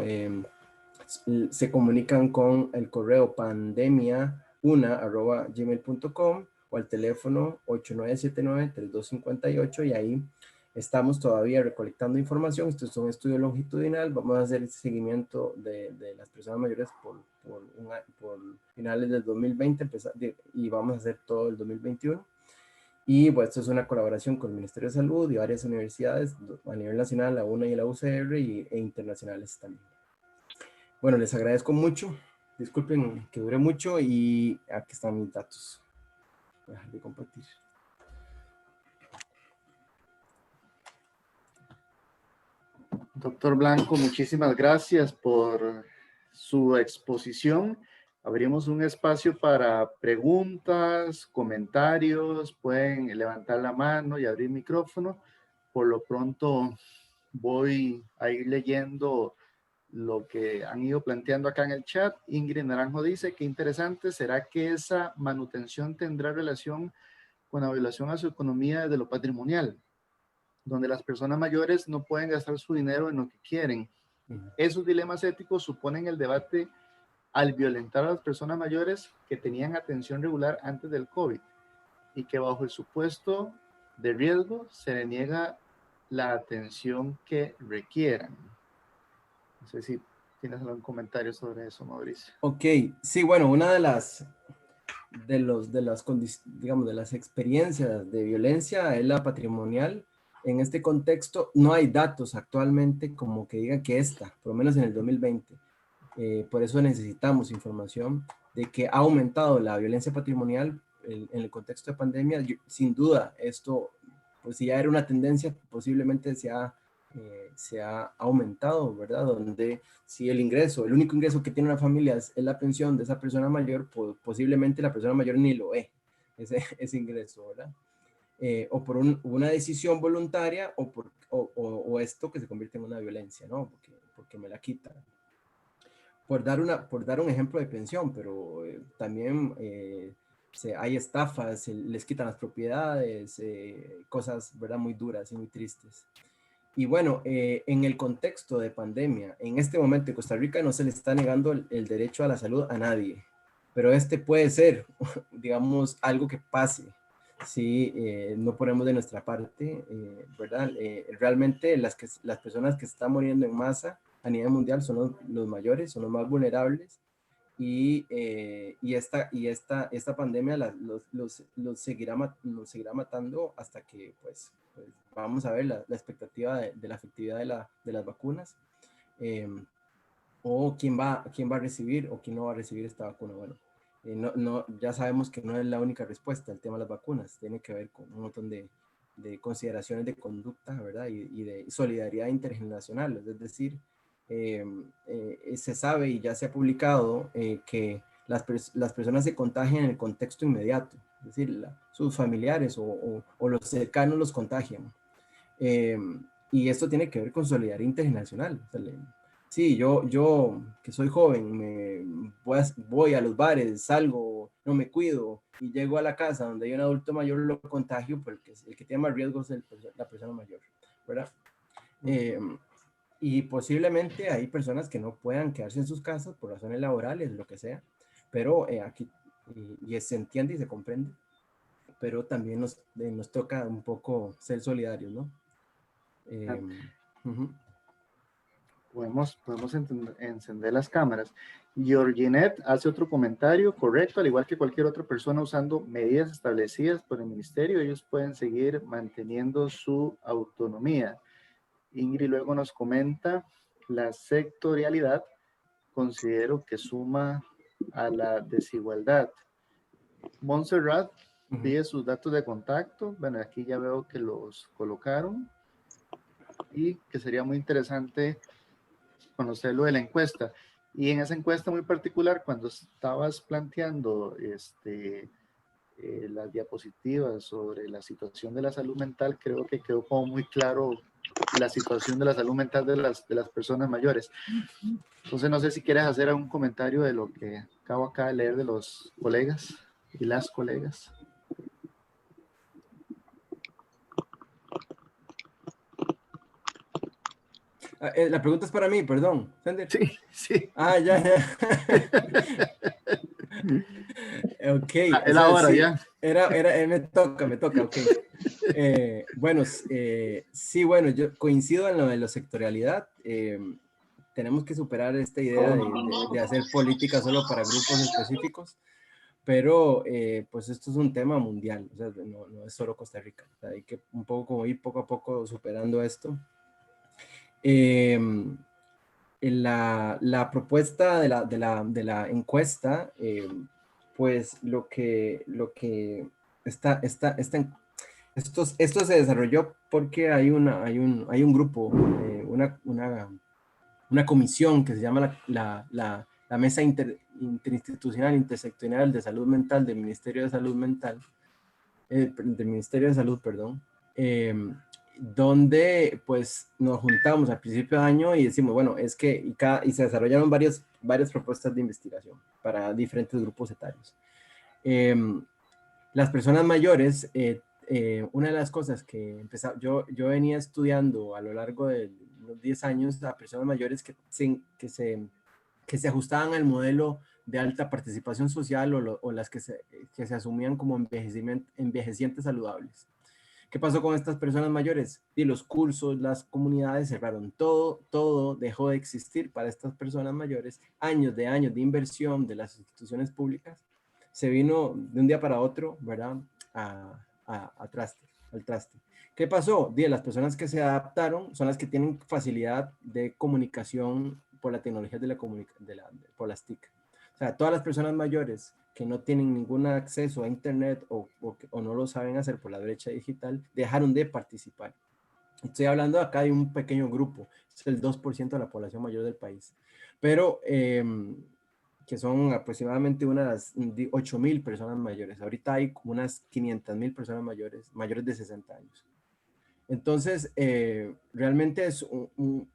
se comunican con el correo pandemia1@gmail.com o al teléfono 8979-3258, y ahí Estamos todavía recolectando información, esto es un estudio longitudinal, vamos a hacer el seguimiento de las personas mayores por finales del 2020 y vamos a hacer todo el 2021. Y pues esto es una colaboración con el Ministerio de Salud y varias universidades a nivel nacional, la UNA y la UCR e internacionales también. Bueno, les agradezco mucho, disculpen que dure mucho y aquí están mis datos. Voy a dejar de compartir. Doctor Blanco, muchísimas gracias por su exposición. Abrimos un espacio para preguntas, comentarios, pueden levantar la mano y abrir micrófono. Por lo pronto voy a ir leyendo lo que han ido planteando acá en el chat. Ingrid Naranjo dice, qué interesante, ¿será que esa manutención tendrá relación con la violación a su economía desde lo patrimonial, donde las personas mayores no pueden gastar su dinero en lo que quieren? Esos dilemas éticos suponen el debate al violentar a las personas mayores que tenían atención regular antes del COVID y que bajo el supuesto de riesgo se le niega la atención que requieran. No sé si tienes algún comentario sobre eso, Mauricio. Ok, sí, bueno, una de las experiencias de violencia es la patrimonial. En este contexto no hay datos actualmente como que digan que por lo menos en el 2020, por eso necesitamos información de que ha aumentado la violencia patrimonial en el contexto de pandemia. Sin duda, esto, pues si ya era una tendencia, posiblemente se ha aumentado, ¿verdad? Donde si el único ingreso que tiene una familia es la pensión de esa persona mayor, posiblemente la persona mayor ni lo ve, ese ingreso, ¿verdad? O por una decisión voluntaria o esto que se convierte en una violencia, ¿no? Porque me la quitan. Por dar un ejemplo de pensión, pero también hay estafas, les quitan las propiedades, cosas, ¿verdad? Muy duras y muy tristes. Y bueno, en el contexto de pandemia, en este momento en Costa Rica no se le está negando el derecho a la salud a nadie, pero puede ser, digamos, algo que pase si no ponemos de nuestra parte, ¿verdad? Realmente las personas que están muriendo en masa a nivel mundial son los mayores, son los más vulnerables y esta pandemia los seguirá matando hasta que pues vamos a ver la expectativa de la efectividad de las vacunas, o quién va a recibir o quién no va a recibir esta vacuna. Bueno, ya sabemos que no es la única respuesta al tema de las vacunas, tiene que ver con un montón de consideraciones de conducta, ¿verdad? Y de solidaridad intergeneracional, es decir, se sabe y ya se ha publicado que las personas se contagian en el contexto inmediato, es decir, sus familiares o los cercanos los contagian. Y esto tiene que ver con solidaridad intergeneracional. O sea, sí, yo que soy joven, voy a los bares, salgo, no me cuido y llego a la casa donde hay un adulto mayor, lo contagio porque el que tiene más riesgo es la persona mayor, ¿verdad? Y posiblemente hay personas que no puedan quedarse en sus casas por razones laborales, lo que sea, pero aquí y se entiende y se comprende, pero también nos toca un poco ser solidarios, ¿no? Podemos encender las cámaras. Georginet hace otro comentario, correcto, al igual que cualquier otra persona usando medidas establecidas por el ministerio, ellos pueden seguir manteniendo su autonomía. Ingrid luego nos comenta, la sectorialidad considero que suma a la desigualdad. Montserrat pide sus datos de contacto, bueno, aquí ya veo que los colocaron y que sería muy interesante conocerlo de la encuesta. Y en esa encuesta muy particular, cuando estabas planteando las diapositivas sobre la situación de la salud mental, creo que quedó como muy claro la situación de la salud mental de las personas mayores. Entonces, no sé si quieres hacer algún comentario de lo que acabo acá de leer de los colegas y las colegas. La pregunta es para mí, perdón. ¿Sender? Sí, sí. Ya. Ok. Es la hora sí, ya. me toca, ok. Bueno, sí, bueno, yo coincido en lo de la sectorialidad. Tenemos que superar esta idea de hacer política solo para grupos específicos, pero pues esto es un tema mundial, o sea, no es solo Costa Rica. O sea, hay que un poco como ir poco a poco superando esto. La propuesta de la encuesta, pues lo que esto se desarrolló porque hay un grupo, una comisión que se llama la Mesa Interinstitucional Intersectorial de Salud Mental del Ministerio de Salud Mental, del Ministerio de Salud, perdón, donde pues nos juntamos al principio de año y decimos, bueno, es que y se desarrollaron varias propuestas de investigación para diferentes grupos etarios. Las personas mayores, una de las cosas que yo venía estudiando a lo largo de los 10 años a personas mayores que se ajustaban al modelo de alta participación social o las que se asumían como envejecientes saludables. ¿Qué pasó con estas personas mayores? Y los cursos, las comunidades cerraron, todo dejó de existir para estas personas mayores, años de inversión de las instituciones públicas, se vino de un día para otro, ¿verdad? Al traste. ¿Qué pasó? Las personas que se adaptaron son las que tienen facilidad de comunicación por la tecnología por las TIC. O sea, todas las personas mayores que no tienen ningún acceso a internet o no lo saben hacer por la brecha digital, dejaron de participar. Estoy hablando acá de un pequeño grupo, es el 2% de la población mayor del país, pero que son aproximadamente unas 8,000 personas mayores. Ahorita hay como unas 500,000 personas mayores de 60 años. Entonces, realmente es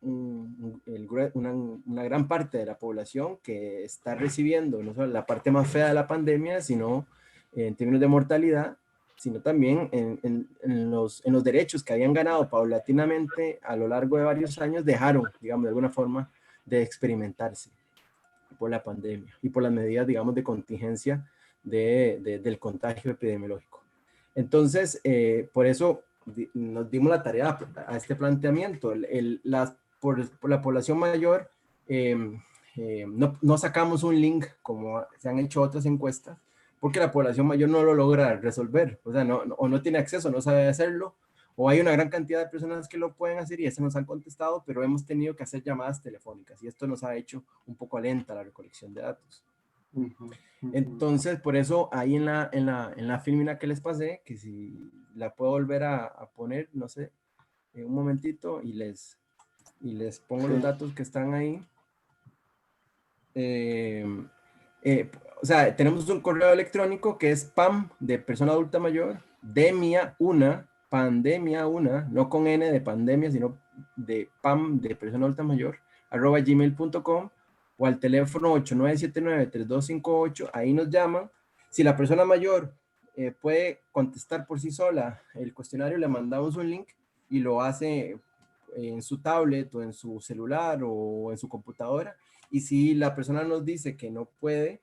una gran parte de la población que está recibiendo no solo la parte más fea de la pandemia, sino en términos de mortalidad, sino también en los derechos que habían ganado paulatinamente a lo largo de varios años, dejaron, digamos, de alguna forma, de experimentarse por la pandemia y por las medidas, digamos, de contingencia del contagio epidemiológico. Entonces, por eso nos dimos la tarea a este planteamiento. Por la población mayor, no sacamos un link como se han hecho otras encuestas, porque la población mayor no lo logra resolver, o sea, no tiene acceso, no sabe hacerlo, o hay una gran cantidad de personas que lo pueden hacer y esas nos han contestado, pero hemos tenido que hacer llamadas telefónicas y esto nos ha hecho un poco lenta la recolección de datos. Entonces, por eso ahí en la filmina que les pasé, que si la puedo volver a poner, no sé, un momentito y les pongo los datos que están ahí. O sea, tenemos un correo electrónico que es PAM de persona adulta mayor, pandemia1, no con N de pandemia, sino de PAM de persona adulta mayor, @gmail.com, o al teléfono 8979-3258, ahí nos llaman. Si la persona mayor puede contestar por sí sola el cuestionario, le mandamos un link y lo hace en su tablet o en su celular o en su computadora. Y si la persona nos dice que no puede,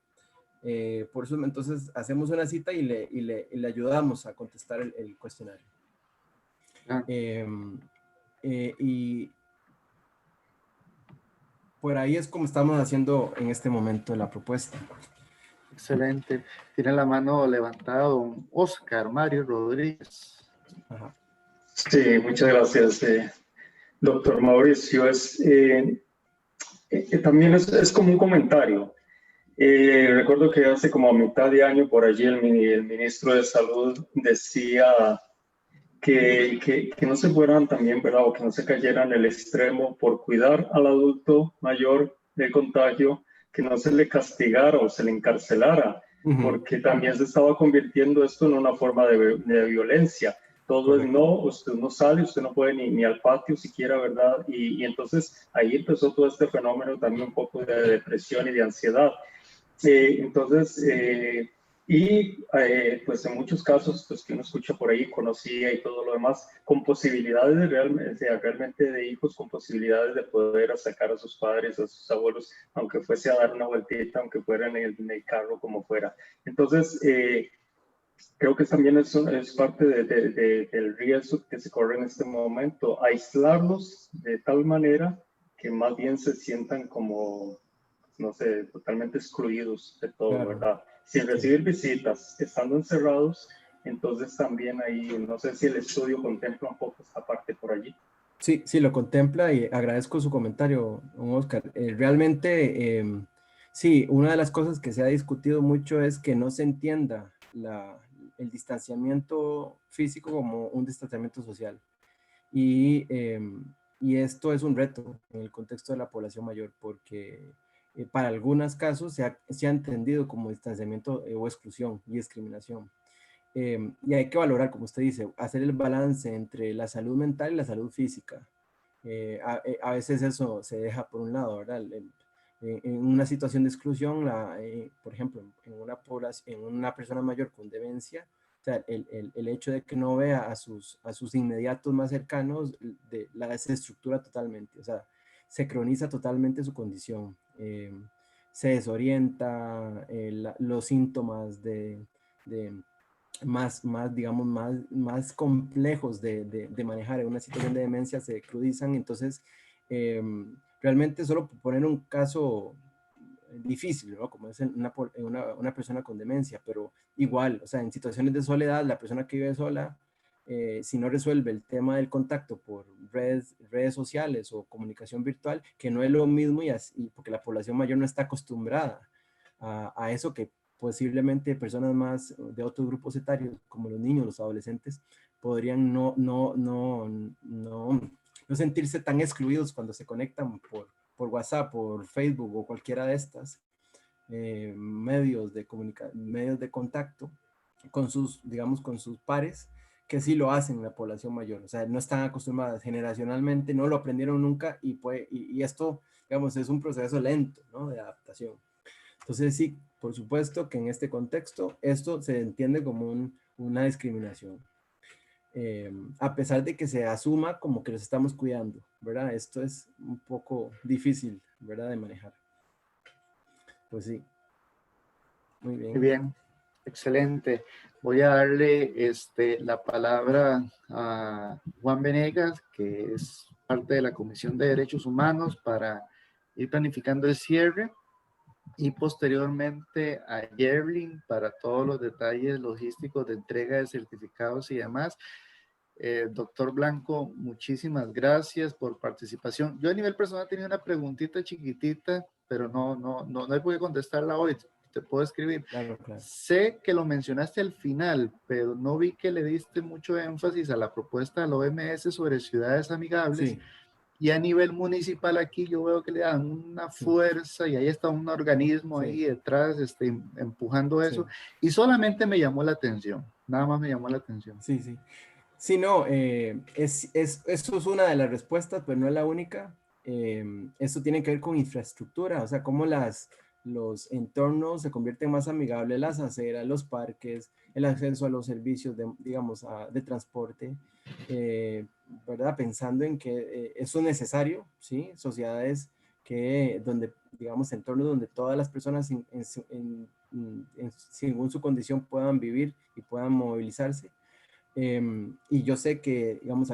por eso entonces hacemos una cita y le ayudamos a contestar el cuestionario. Y por ahí es como estamos haciendo en este momento la propuesta. Excelente. Tiene la mano levantada don Oscar Mario Rodríguez. Ajá. Sí, muchas gracias, doctor Mauricio. También es como un comentario. Recuerdo que hace como a mitad de año por allí el ministro de Salud decía que no se fueran también, ¿verdad? O que no se cayeran en el extremo por cuidar al adulto mayor del contagio, que no se le castigara o se le encarcelara, porque también se estaba convirtiendo esto en una forma de violencia. Todo es no, usted no sale, usted no puede ni al patio siquiera, ¿verdad? Y entonces ahí empezó todo este fenómeno también un poco de depresión y de ansiedad. Pues en muchos casos, pues que uno escucha por ahí, conocía y todo lo demás, con posibilidades realmente de hijos, con posibilidades de poder sacar a sus padres, a sus abuelos, aunque fuese a dar una vueltita, aunque fuera en el carro, como fuera. Entonces, creo que también es parte del riesgo que se corre en este momento, aislarlos de tal manera que más bien se sientan como, no sé, totalmente excluidos de todo, Claro, ¿verdad? Sin recibir visitas, estando encerrados, entonces también ahí, no sé si el estudio contempla un poco esta parte por allí. sí, sí, lo contempla y agradezco su comentario, don Oscar. Realmente, sí, una de las cosas que se ha discutido mucho es que no se entienda el distanciamiento físico como un distanciamiento social. Y esto es un reto en el contexto de la población mayor, porque para algunos casos se ha entendido como distanciamiento o exclusión y discriminación. Y hay que valorar, como usted dice, hacer el balance entre la salud mental y la salud física. A veces eso se deja por un lado, ¿verdad? En una situación de exclusión, por ejemplo, en una persona mayor con demencia, o sea, el hecho de que no vea a sus inmediatos más cercanos, la desestructura totalmente, o sea, se croniza totalmente su condición, se desorienta, los síntomas de digamos, más complejos de manejar en una situación de demencia se crudizan. Entonces, realmente solo por poner un caso difícil, ¿no? Como es una persona con demencia, pero igual, o sea, en situaciones de soledad, la persona que vive sola, si no resuelve el tema del contacto por redes sociales o comunicación virtual, que no es lo mismo y porque la población mayor no está acostumbrada a eso, que posiblemente personas más de otros grupos etarios, como los niños, los adolescentes, podrían no sentirse tan excluidos cuando se conectan por WhatsApp, por Facebook o cualquiera de estas medios de contacto con digamos, con sus pares, que sí lo hacen en la población mayor. O sea, no están acostumbradas generacionalmente, no lo aprendieron nunca y esto, digamos, es un proceso lento, ¿no? De adaptación. Entonces sí, por supuesto que en este contexto esto se entiende como una discriminación. A pesar de que se asuma como que los estamos cuidando, ¿verdad? Esto es un poco difícil, ¿verdad? De manejar. Pues sí, muy Muy bien. bien, excelente. Voy a darle la palabra a Juan Venegas, que es parte de la Comisión de Derechos Humanos, para ir planificando el cierre, y posteriormente a Yerlin para todos los detalles logísticos de entrega de certificados y demás. Doctor Blanco, muchísimas gracias por participación. Yo a nivel personal tenía una preguntita chiquitita, pero no he podido contestarla hoy. Te puedo escribir. Claro, claro. Sé que lo mencionaste al final, pero no vi que le diste mucho énfasis a la propuesta de la OMS sobre ciudades amigables. Sí. Y a nivel municipal aquí yo veo que le dan una fuerza y ahí está un organismo Sí. ahí detrás empujando eso. Sí. Y solamente me llamó la atención, nada más me llamó la atención. Sí, sí. Sí, no, eso es una de las respuestas, pero no es la única. Esto tiene que ver con infraestructura, o sea, cómo los entornos se convierten más amigables, las aceras, los parques, el acceso a los servicios digamos, de transporte, ¿verdad? Pensando en que eso es necesario, ¿sí? Sociedades donde, digamos, entornos donde todas las personas según su condición puedan vivir y puedan movilizarse. Y yo sé que, digamos,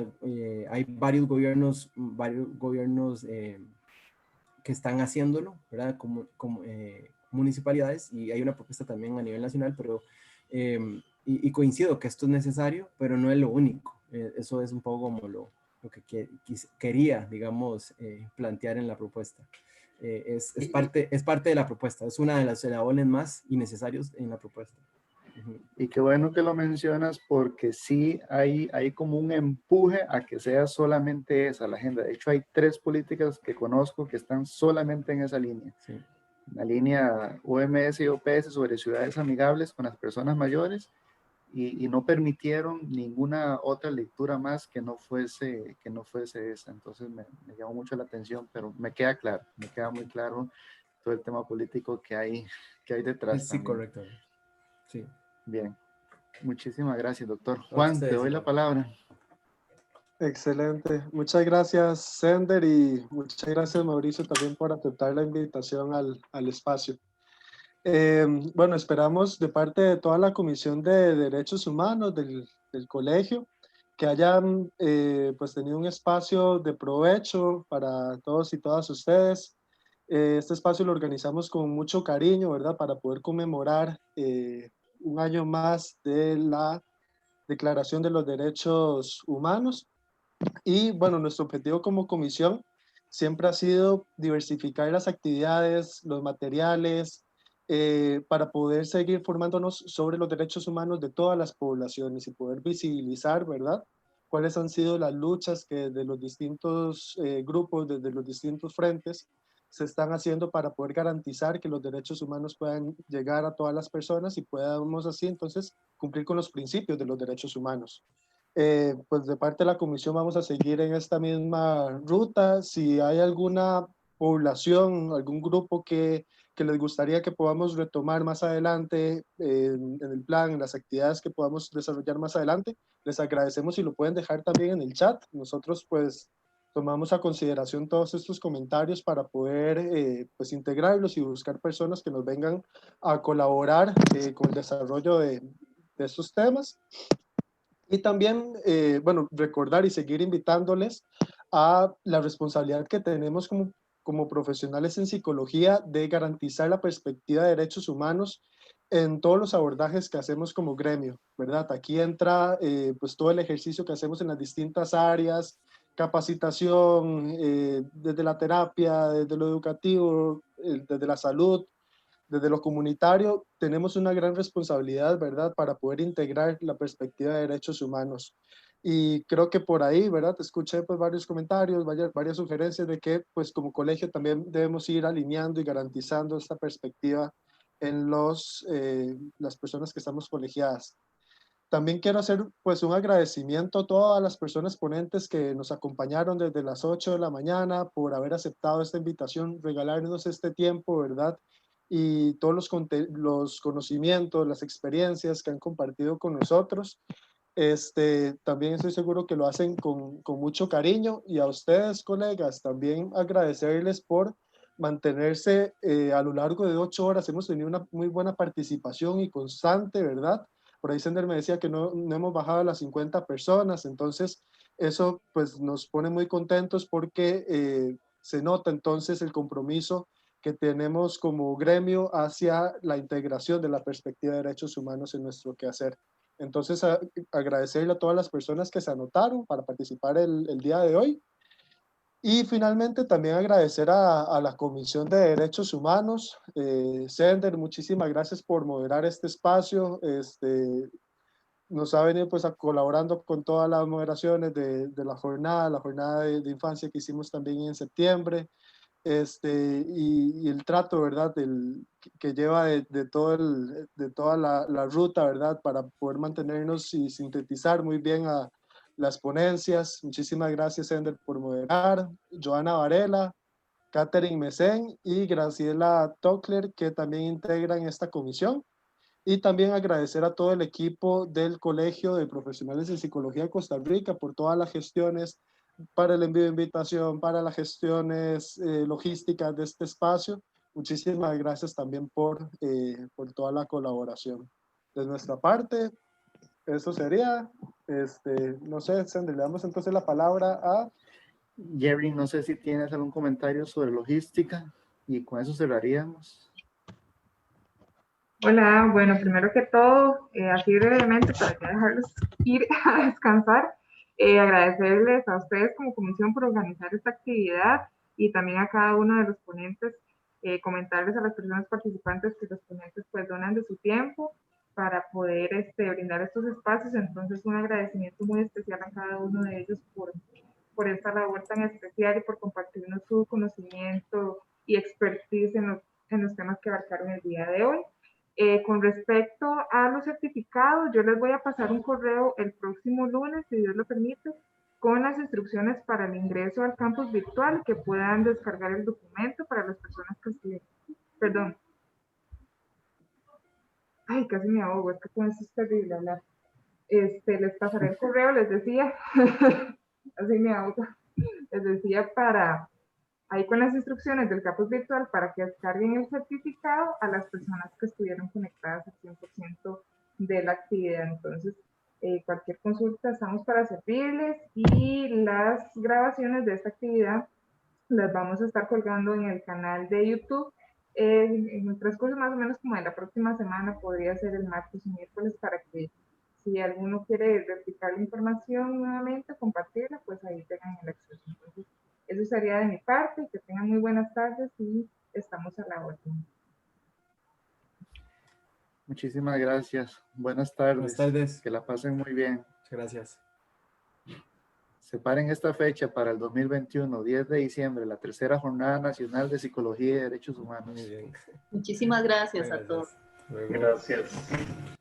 hay varios gobiernos que están haciéndolo, ¿verdad? Como municipalidades, y hay una propuesta también a nivel nacional, pero, y coincido que esto es necesario, pero no es lo único. Eso es un poco como lo que quería, digamos, plantear en la propuesta. Es parte de la propuesta, es una de las eslabones más innecesarios en la propuesta. Y qué bueno que lo mencionas porque sí hay como un empuje a que sea solamente esa la agenda. De hecho, hay 3 políticas que conozco que están solamente en esa línea. Sí. La línea OMS y OPS sobre ciudades amigables con las personas mayores y no permitieron ninguna otra lectura más que no fuese esa. Entonces me llamó mucho la atención, pero me queda claro, me queda muy claro todo el tema político que hay detrás Sí, también. correcto. Sí. Bien, muchísimas gracias, doctor. A Juan, te ustedes doy la igual. palabra. Excelente. Muchas gracias, Sender, y muchas gracias, Mauricio, también por aceptar la invitación al espacio. Bueno, esperamos de parte de toda la Comisión de Derechos Humanos del colegio que hayan pues tenido un espacio de provecho para todos y todas ustedes. Este espacio lo organizamos con mucho cariño, ¿verdad? Para poder conmemorar un año más de la Declaración de los Derechos Humanos. Y bueno, nuestro objetivo como comisión siempre ha sido diversificar las actividades, los materiales, para poder seguir formándonos sobre los derechos humanos de todas las poblaciones y poder visibilizar, ¿verdad? Cuáles han sido las luchas que desde los distintos grupos, desde los distintos frentes, se están haciendo para poder garantizar que los derechos humanos puedan llegar a todas las personas y podamos así entonces cumplir con los principios de los derechos humanos. Pues de parte de la comisión vamos a seguir en esta misma ruta. Si hay alguna población, algún grupo que les gustaría que podamos retomar más adelante en el plan, en las actividades que podamos desarrollar más adelante, les agradecemos si lo pueden dejar también en el chat. Nosotros pues tomamos a consideración todos estos comentarios para poder pues integrarlos y buscar personas que nos vengan a colaborar con el desarrollo de estos temas. Y también, bueno, recordar y seguir invitándoles a la responsabilidad que tenemos como profesionales en psicología de garantizar la perspectiva de derechos humanos en todos los abordajes que hacemos como gremio, ¿verdad? Aquí entra pues todo el ejercicio que hacemos en las distintas áreas, capacitación, desde la terapia, desde lo educativo, desde la salud, desde lo comunitario tenemos una gran responsabilidad, ¿verdad?, para poder integrar la perspectiva de derechos humanos. Y creo que por ahí, ¿verdad?, escuché pues varios comentarios, varias sugerencias de que pues como colegio también debemos ir alineando y garantizando esta perspectiva en las personas que estamos colegiadas. También quiero hacer pues un agradecimiento a todas las personas ponentes que nos acompañaron desde las 8 de la mañana por haber aceptado esta invitación, regalarnos este tiempo, ¿verdad? Y todos los conocimientos, las experiencias que han compartido con nosotros. También estoy seguro que lo hacen con mucho cariño y a ustedes, colegas, también agradecerles por mantenerse a lo largo de 8 horas. Hemos tenido una muy buena participación y constante, ¿verdad? Por ahí Sender me decía que no hemos bajado a las 50 personas, entonces eso pues nos pone muy contentos porque se nota entonces el compromiso que tenemos como gremio hacia la integración de la perspectiva de derechos humanos en nuestro quehacer. Entonces, agradecerle a todas las personas que se anotaron para participar el día de hoy. Y finalmente también agradecer a la Comisión de Derechos Humanos. Sender, muchísimas gracias por moderar este espacio. Nos ha venido pues colaborando con todas las moderaciones de la jornada de infancia que hicimos también en septiembre. Y el trato, ¿verdad?, que lleva de toda la ruta, ¿verdad?, para poder mantenernos y sintetizar muy bien a las ponencias. Muchísimas gracias, Ender, por moderar. Joana Varela, Catherine Mesén y Graciela Tockler, que también integran esta comisión. Y también agradecer a todo el equipo del Colegio de Profesionales en Psicología de Costa Rica por todas las gestiones para el envío de invitación, para las gestiones logísticas de este espacio. Muchísimas gracias también por toda la colaboración. De nuestra parte, eso sería, no sé, Sandra, le damos entonces la palabra a... Jerry, no sé si tienes algún comentario sobre logística y con eso cerraríamos. Hola, bueno, primero que todo, así brevemente, para ya dejarlos ir a descansar, agradecerles a ustedes como comisión por organizar esta actividad y también a cada uno de los ponentes, comentarles a las personas participantes que los ponentes pues donan de su tiempo para poder brindar estos espacios. Entonces, un agradecimiento muy especial a cada uno de ellos por esta labor tan especial y por compartirnos su conocimiento y expertise en los temas que abarcaron el día de hoy. Con respecto a los certificados, yo les voy a pasar un correo el próximo lunes, si Dios lo permite, con las instrucciones para el ingreso al campus virtual, que puedan descargar el documento para las personas que estén. Perdón. Ay, casi me ahogo, es que con eso es terrible hablar. Les pasaré el correo, les decía, así me ahogo, les decía para ahí con las instrucciones del campus virtual para que descarguen el certificado a las personas que estuvieron conectadas al 100% de la actividad. Entonces, cualquier consulta estamos para servirles, y las grabaciones de esta actividad las vamos a estar colgando en el canal de YouTube en el transcurso más o menos como de la próxima semana, podría ser el martes y miércoles, para que si alguno quiere replicar la información nuevamente, compartirla, pues ahí tengan el acceso. Entonces, eso sería de mi parte. Que tengan muy buenas tardes y estamos a la orden. Muchísimas gracias. Buenas tardes. Buenas tardes. Que la pasen muy bien. Muchas gracias. Separen esta fecha para el 2021, 10 de diciembre, la tercera Jornada Nacional de Psicología y Derechos Humanos. Muy bien. Muchísimas gracias a todos. Luego. Gracias.